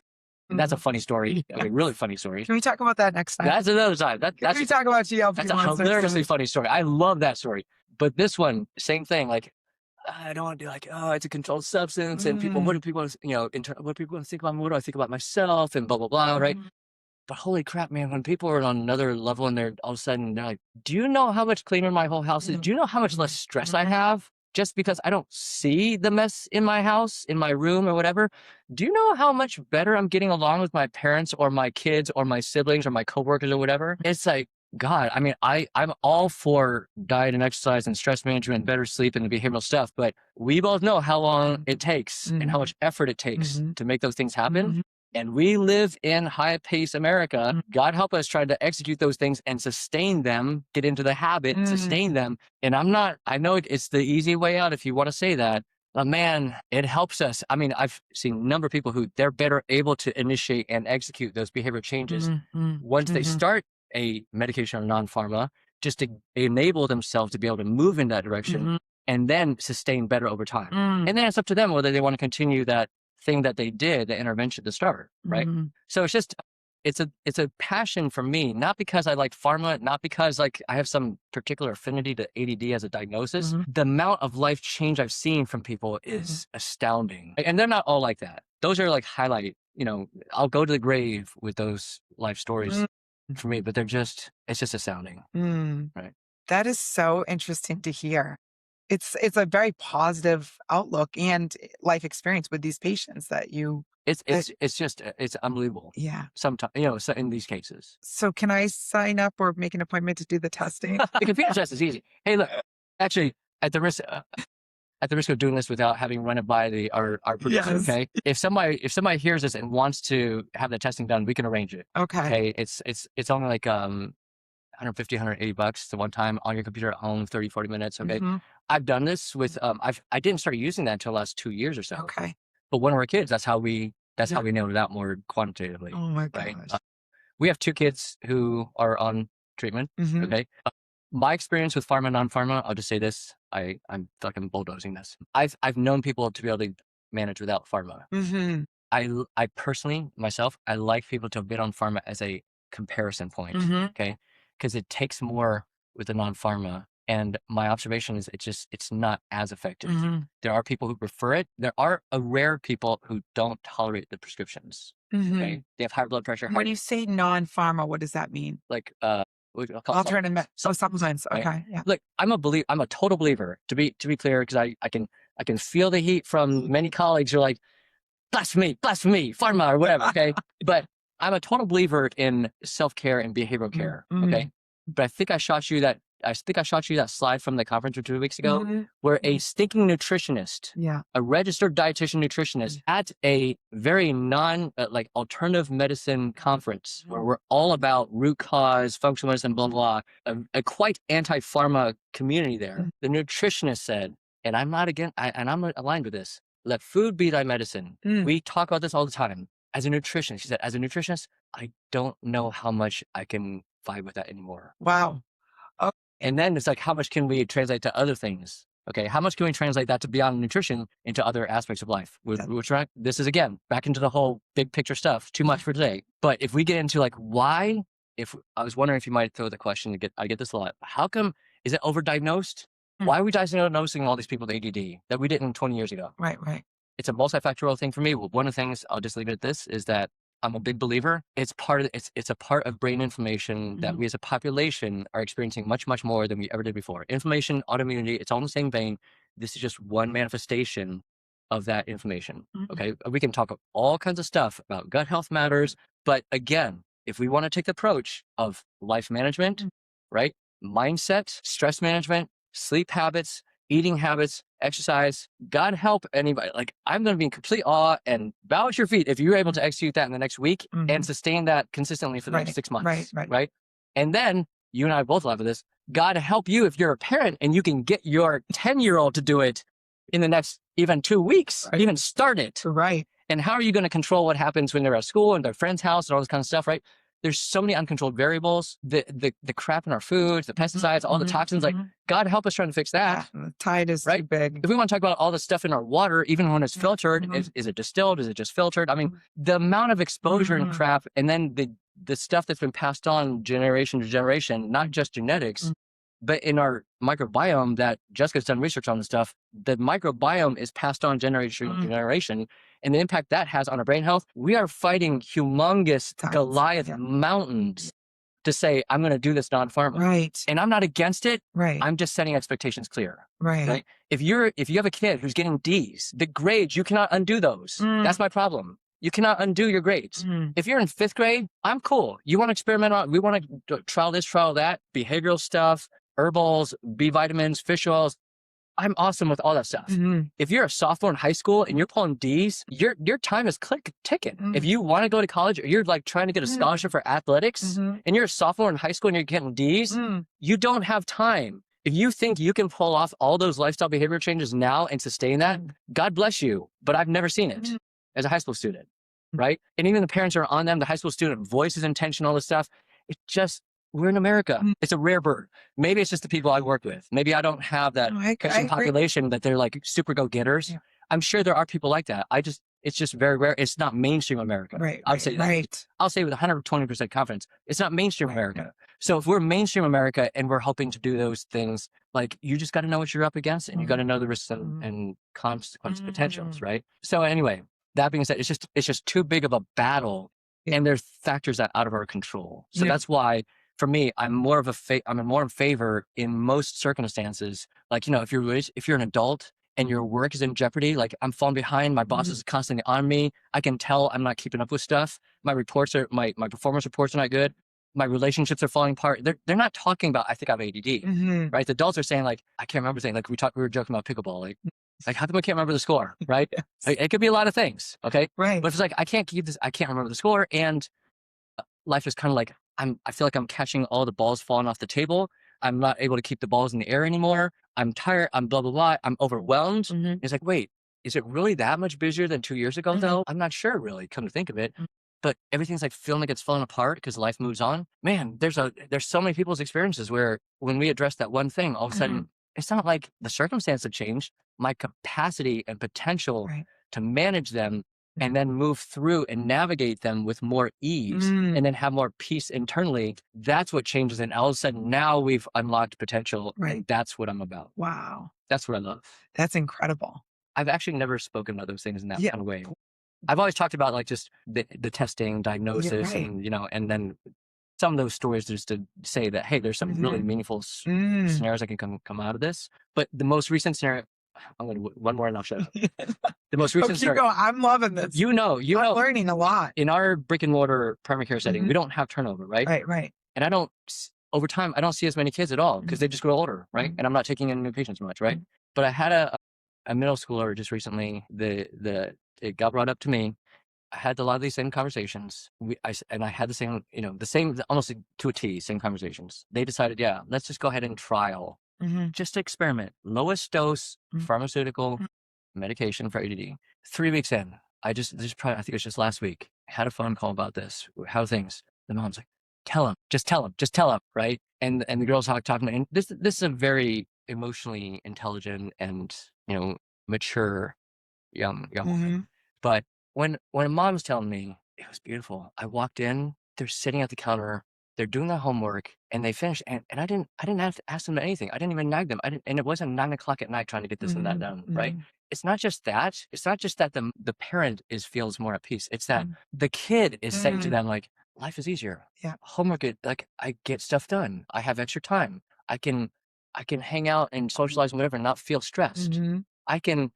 That's a funny story. I mean, really funny story. Can we talk about that next time? That's another time. Can we talk about GLP-1? That's a hilariously funny story. I love that story. But this one, same thing. Like, I don't want to be like, oh, it's a controlled substance, and people, what do people, what do people think about me? What do I think about myself? And blah blah blah, right? But holy crap, man! When people are on another level and they're all of a sudden they're like, do you know how much cleaner my whole house is? Do you know how much less stress I have? Just because I don't see the mess in my house, in my room or whatever. Do you know how much better I'm getting along with my parents or my kids or my siblings or my coworkers or whatever? It's like, God, I mean, I'm all for diet and exercise and stress management, better sleep and the behavioral stuff, but we both know how long it takes and how much effort it takes to make those things happen. And we live in high-paced America. God help us try to execute those things and sustain them, get into the habit, sustain them. And I know it's the easy way out if you want to say that, but man, it helps us. I mean, I've seen a number of people who they're better able to initiate and execute those behavior changes once they start a medication or non-pharma, just to enable themselves to be able to move in that direction and then sustain better over time. And then it's up to them whether they want to continue that thing that they did, the intervention to start, right? So it's just, it's a passion for me, not because I like pharma, not because like I have some particular affinity to ADD as a diagnosis. The amount of life change I've seen from people is astounding. And they're not all like that. Those are like highlight, I'll go to the grave with those life stories for me, but it's just astounding. Right. That is so interesting to hear. It's a very positive outlook and life experience with these patients that you. It's unbelievable. Yeah. Sometimes, so in these cases. So can I sign up or make an appointment to do the testing? The computer test is easy. Hey, look, actually, at the risk of doing this without having run it by our producer, okay? If somebody hears this and wants to have the testing done, we can arrange it. Okay. It's only like $150, $180 the one time on your computer at home, 30, 40 minutes. Okay. I've done this with, I didn't start using that until the last 2 years or so. Okay. But when we were kids, that's how we nailed it out more quantitatively. Oh my right? gosh. We have 2 kids who are on treatment. Okay. My experience with pharma, non-pharma, I'll just say this. I'm fucking bulldozing this. I've known people to be able to manage without pharma. I personally, myself, I like people to have been on pharma as a comparison point. Okay. Because it takes more with the non-pharma. And my observation is it's not as effective. There are people who prefer it. There are a rare people who don't tolerate the prescriptions. Okay. They have higher blood pressure. When you say non-pharma, what does that mean? Like, alternative supplements. Right? Okay. Yeah. Look, I'm a total believer, to be clear, because I can feel the heat from many colleagues who are like, blasphemy, pharma or whatever. Okay. But I'm a total believer in self-care and behavioral care. Okay. But I think I shot you that slide from the conference 2 weeks ago, where a stinking nutritionist, a registered dietitian nutritionist at a very alternative medicine conference where we're all about root cause, functional medicine, blah, blah, blah, a quite anti-pharma community there. The nutritionist said, and I'm not aligned with this, let food be thy medicine. We talk about this all the time. As a nutritionist, she said, as a nutritionist, I don't know how much I can vibe with that anymore. Wow. And then it's like, how much can we translate to other things? Okay, how much can we translate that to beyond nutrition into other aspects of life? This is, again, back into the whole big picture stuff, too much for today. But if we get into like why, if I was wondering if you might throw the question, I get this a lot. How come, is it overdiagnosed? Why are we diagnosing all these people with ADD that we didn't 20 years ago? Right. It's a multifactorial thing for me. One of the things, I'll just leave it at this, is that I'm a big believer. It's a part of brain inflammation that we as a population are experiencing much, much more than we ever did before. Inflammation, autoimmunity, it's all in the same vein. This is just one manifestation of that inflammation. Okay. We can talk all kinds of stuff about gut health matters. But again, if we want to take the approach of life management, right? Mindset, stress management, sleep habits, eating habits, exercise, God help anybody. Like, I'm going to be in complete awe and bow at your feet if you're able to execute that in the next week and sustain that consistently for the next 6 months. Right. And then you and I both laugh at this. God help you if you're a parent and you can get your 10-year-old to do it in the next even 2 weeks, even start it. Right. And how are you going to control what happens when they're at school and their friend's house and all this kind of stuff, right? There's so many uncontrolled variables, the crap in our foods, the pesticides, all the toxins, like, God help us trying to fix that. Yeah, the tide is too big. If we want to talk about all the stuff in our water, even when it's filtered, is it distilled? Is it just filtered? I mean, the amount of exposure and crap, and then the stuff that's been passed on generation to generation, not just genetics, but in our microbiome that Jessica's done research on the stuff, the microbiome is passed on generation to generation. And the impact that has on our brain health, we are fighting humongous Goliath mountains to say, I'm going to do this non-pharma. Right. And I'm not against it. Right. I'm just setting expectations clear. Right. If you have a kid who's getting D's, the grades, you cannot undo those. That's my problem. You cannot undo your grades. If you're in 5th grade, I'm cool. You want to experiment on, we want to trial this, trial that, behavioral stuff, herbals, B vitamins, fish oils. I'm awesome with all that stuff. If you're a sophomore in high school and you're pulling D's, your time is ticking. If you want to go to college or you're like trying to get a scholarship for athletics and you're a sophomore in high school and you're getting D's, you don't have time. If you think you can pull off all those lifestyle behavior changes now and sustain that, God bless you. But I've never seen it as a high school student, right? And even the parents are on them, the high school student voice is intention, all this stuff. It's just, we're in America. It's a rare bird. Maybe it's just the people I work with. Maybe I don't have that Christian population that they're like super go-getters. Yeah. I'm sure there are people like that. It's just very rare. It's not mainstream America. I'll say with 120% confidence, it's not mainstream America. So if we're mainstream America and we're hoping to do those things, like, you just got to know what you're up against and you got to know the risks and consequence potentials, right? So anyway, that being said, it's just too big of a battle and there's factors that are out of our control. So that's why, for me, I'm more in favor in most circumstances. Like, if you're an adult and your work is in jeopardy, like, I'm falling behind, my boss is constantly on me, I can tell I'm not keeping up with stuff. My performance reports are not good. My relationships are falling apart. They're not talking about, I think I have ADD, right? The adults are saying, like, I can't remember things. Like, we were joking about pickleball. Like, how come I can't remember the score, right? Like, it could be a lot of things, okay? Right. But if it's like, I can't remember the score, and life is kind of like, I feel like I'm catching all the balls falling off the table. I'm not able to keep the balls in the air anymore. I'm tired. I'm blah, blah, blah. I'm overwhelmed. It's like, wait, is it really that much busier than 2 years ago though? I'm not sure, really, come to think of it. But everything's like feeling like it's falling apart because life moves on. Man, there's so many people's experiences where when we address that one thing, all of a sudden, it's not like the circumstance have changed. My capacity and potential to manage them and then move through and navigate them with more ease and then have more peace internally. That's what changes. And all of a sudden now we've unlocked potential. And that's what I'm about. Wow. That's what I love. That's incredible. I've actually never spoken about those things in that kind of way. I've always talked about like just the testing, diagnosis, and, and then some of those stories just to say that, hey, there's some really meaningful scenarios that can come out of this. But the most recent scenario, I'm going to one more and I'll shut up. The most recent scenario. I'm loving this. I'm learning a lot. In our brick and mortar primary care setting, we don't have turnover, right? Right. And over time, I don't see as many kids at all because they just grow older, right? And I'm not taking in new patients much, right? But I had a middle schooler just recently. It got brought up to me. I had a lot of these same conversations. I had the same, almost to a T, same conversations. They decided, let's just go ahead and trial, just to experiment. Lowest dose pharmaceutical medication for ADD. 3 weeks in, I think it was just last week, had a phone call about this. How things? The mom's like, just tell him, right? And the girl's talking to me. And this is a very emotionally intelligent and, mature young woman. Mhm. But when mom was telling me, it was beautiful. I walked in, they're sitting at the counter, they're doing their homework, and they finished. And I didn't have to ask them anything. I didn't even nag them. And it wasn't 9 o'clock at night trying to get this and that Mhm. done, right? Mhm. It's not just that. It's not just that the parent feels more at peace. It's that Mm. the kid is saying to Mhm. them like, life is easier. Yeah. Homework, like I get stuff done. I have extra time. I can hang out and socialize and whatever and not feel stressed. Mhm. I can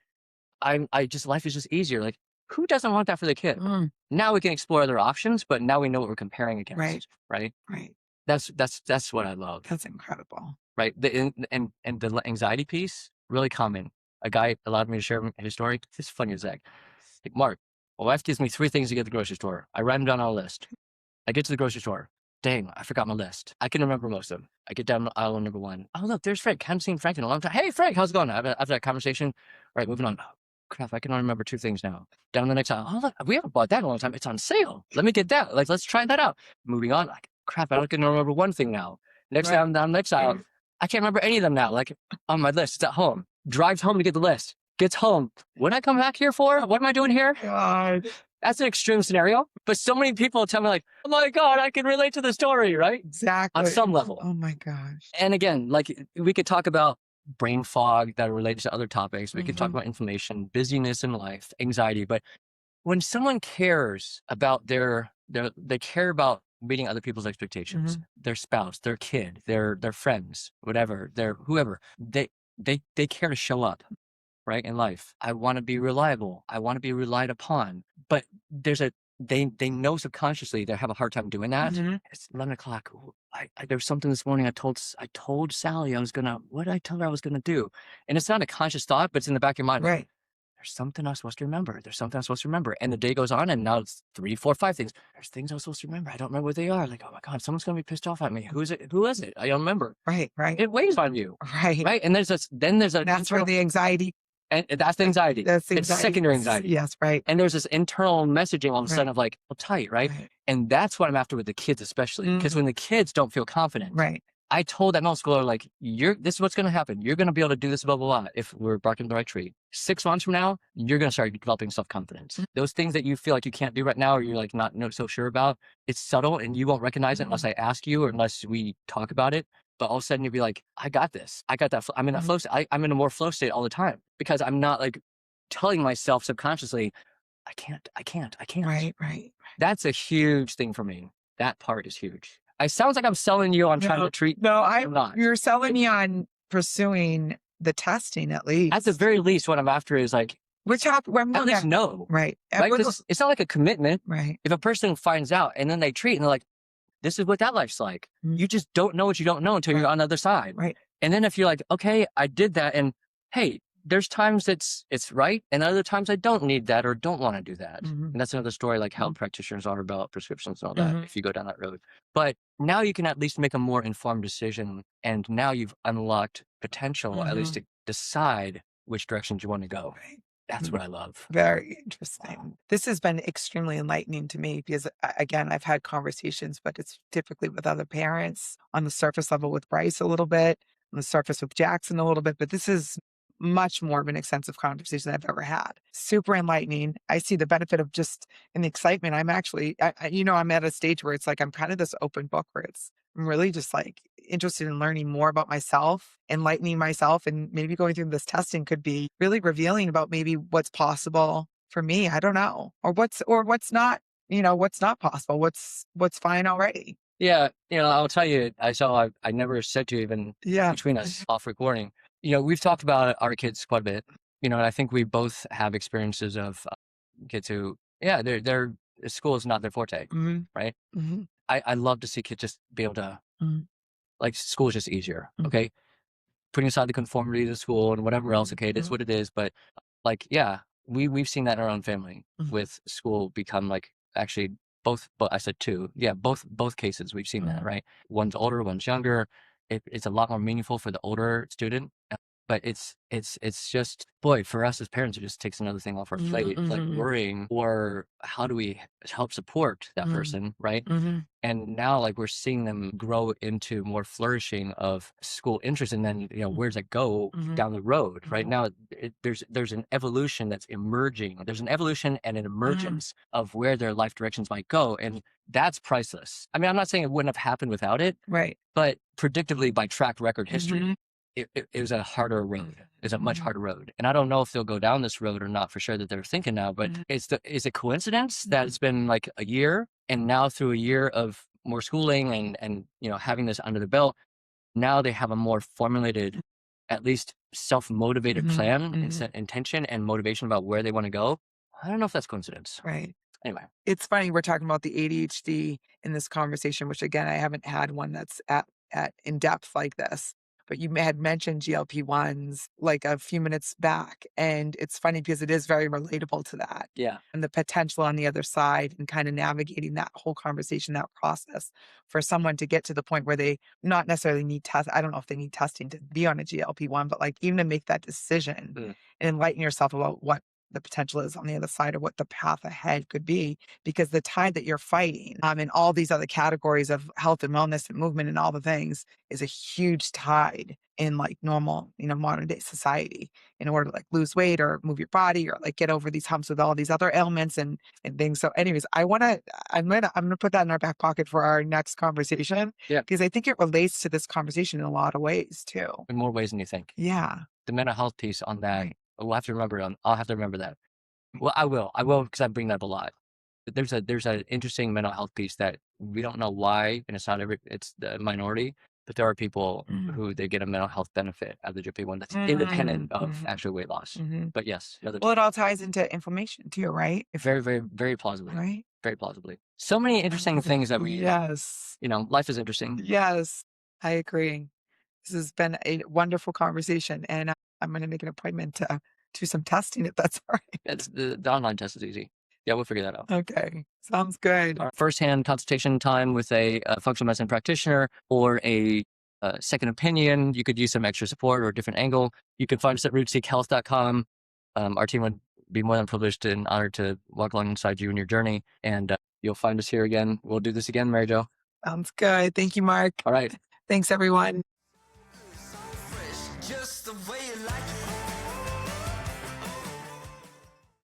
I just life is just easier. Like, who doesn't want that for the kid? Mm. Now we can explore other options, but now we know what we're comparing Right. against, right? Right. That's what I love, That's incredible. right? And the anxiety piece, really common. A guy allowed me to share his story. It's funny as heck. Like, Mark, my wife gives me 3 things to get to the grocery store. I write them down on a list. I get to the grocery store. Dang, I forgot my list. I can remember most of them. I get down to aisle number 1. Oh, look, there's Frank. Haven't seen Frank in a long time. Hey, Frank, how's it going? After that conversation, all right, moving on. Oh, crap, I can only remember 2 things now. Down the next aisle. Oh, look, we haven't bought that in a long time. It's on sale. Let me get that. Like, let's try that out. Moving on. Like, crap, I can remember 1 thing now. Next Right. time, down the next aisle. I can't remember any of them now. Like, on my list, it's at home. Drives home to get the list. Gets home. What did I come back here for? What am I doing here? God. That's an extreme scenario, but so many people tell me like, oh my God, I can relate to the story, right? Exactly. On some level. Oh my gosh. And again, like we could talk about brain fog that are related to other topics. We could talk Mhm. about inflammation, busyness in life, anxiety. But when someone cares about they care about meeting other people's expectations, their spouse, their kid, their friends, whatever, their whoever, they care to show up, right, in life. I want to be reliable. I want to be relied upon. But they know subconsciously they have a hard time doing that. Mhm. It's 11 o'clock. Ooh, there was something this morning. I told Sally what did I tell her I was gonna do? And it's not a conscious thought, but it's in the back of your mind. Like, Right. there's something I'm supposed to remember. There's something I'm supposed to remember. And the day goes on, and now it's 3, 4, 5 things. There's things I'm supposed to remember. I don't remember what they are. Like, oh my God, someone's gonna be pissed off at me. Who is it? Who is it? I don't remember. Right. Right. It weighs on you, Right. right? And there's a That's where the anxiety. and that's the anxiety. That's the It's anxiety. secondary anxiety. Yes. Right. And there's this internal messaging all of a sudden Right. of like, uptight, right? Right. And that's what I'm after with the kids, especially because when the kids don't feel confident, Right. I told that middle schooler, like, this is what's going to happen. You're going to be able to do this, blah, blah, blah, if we're barking the right tree. 6 months from now, you're going to start developing self-confidence. Those things that you feel like you can't do right now, or you're like not so sure about, it's subtle and you won't recognize it unless I ask you or unless we talk about it. But all of a sudden you'll be like, I got this. I got that. I'm in that flow state. I'm in a more flow state all the time because I'm not like telling myself subconsciously, I can't. Right. Right. That's a huge thing for me. That part is huge. It sounds like I'm selling you on trying to treat. No, I'm not. you're selling me on pursuing the testing at least. At the very least, what I'm after is like, Which when at least know. Right. Right? 'Cause it's not like a commitment. Right. If a person finds out and then they treat and they're like, this is what that life's like. You just don't know what you don't know until you're on the other side. Right. And then if you're like, okay, I did that, and hey, there's times it's right, and other times I don't need that or don't want to do that. And that's another story, like how practitioners are about prescriptions and all that, if you go down that road. But now you can at least make a more informed decision, and now you've unlocked potential, at least to decide which directions you want to go. Right. That's what I love. Very interesting. This has been extremely enlightening to me because, again, I've had conversations, but it's typically with other parents on the surface level with Bryce a little bit, on the surface with Jackson a little bit, but this is much more of an extensive conversation I've ever had. Super enlightening. I see the benefit of just in the excitement. I'm actually, I'm at a stage where it's like I'm kind of this open book where I'm really just like interested in learning more about myself, enlightening myself, and maybe going through this testing could be really revealing about maybe what's possible for me. I don't know, or what's not. What's not possible. What's fine already. Yeah, I'll tell you, I never said to you even between us off recording. We've talked about our kids quite a bit. And I think we both have experiences of kids who, their school is not their forte, right? I love to see kids just be able to, like, school is just easier, okay? Putting aside the conformity to the school and whatever else, okay, it is what it is. But like, we've seen that in our own family with school become like, actually both, but I said two. Yeah, both cases we've seen that, right? One's older, one's younger. It's a lot more meaningful for the older student. But it's just, boy, for us as parents, it just takes another thing off our plate, like worrying, or how do we help support that person, right? And now, like, we're seeing them grow into more flourishing of school interest, and then, you know, where does it go down the road? Right now, there's an evolution that's emerging. There's an evolution and an emergence of where their life directions might go, and that's priceless. I mean, I'm not saying it wouldn't have happened without it, Right. but predictably, by track record history, it was a harder road. It's a much harder road. And I don't know if they'll go down this road or not for sure that they're thinking now, but is it coincidence that it's been like a year, and now through a year of more schooling and you know, having this under the belt, now they have a more formulated, at least self-motivated plan, intention and motivation about where they want to go? I don't know if that's coincidence. Right. Anyway. It's funny, we're talking about the ADHD in this conversation, which again, I haven't had one that's at in depth like this. But you had mentioned GLP-1s like a few minutes back. And it's funny because it is very relatable to that. Yeah. And the potential on the other side and kind of navigating that whole conversation, that process for someone to get to the point where they not necessarily need test. I don't know if they need testing to be on a GLP-1, but like even to make that decision and enlighten yourself about what the potential is on the other side or what the path ahead could be, because the tide that you're fighting in all these other categories of health and wellness and movement and all the things is a huge tide in like normal, you know, modern day society in order to like lose weight or move your body or like get over these humps with all these other ailments and things. So anyways, I'm gonna put that in our back pocket for our next conversation. Yeah. Because I think it relates to this conversation in a lot of ways too. In more ways than you think. Yeah. The mental health piece on that. We'll have to remember. I'll have to remember that. Well, I will because I bring that up a lot. But there's an interesting mental health piece that we don't know why, and it's the minority, but there are people who they get a mental health benefit out of the GLP-1 that's independent of actual weight loss. But yes, well, it all ties into inflammation too, right? Very, very, very plausibly. Right? Very plausibly. So many interesting things that we, yes, you know, life is interesting. Yes, I agree. This has been a wonderful conversation, and I'm going to make an appointment to do some testing if that's all right. It's the online test is easy. Yeah, we'll figure that out. Okay, sounds good. First-hand consultation time with a functional medicine practitioner or a second opinion. You could use some extra support or a different angle. You can find us at rootseekhealth.com. Our team would be more than privileged and honored to walk alongside you in your journey. And you'll find us here again. We'll do this again, Mary Jo. Sounds good. Thank you, Mark. All right. Thanks, everyone.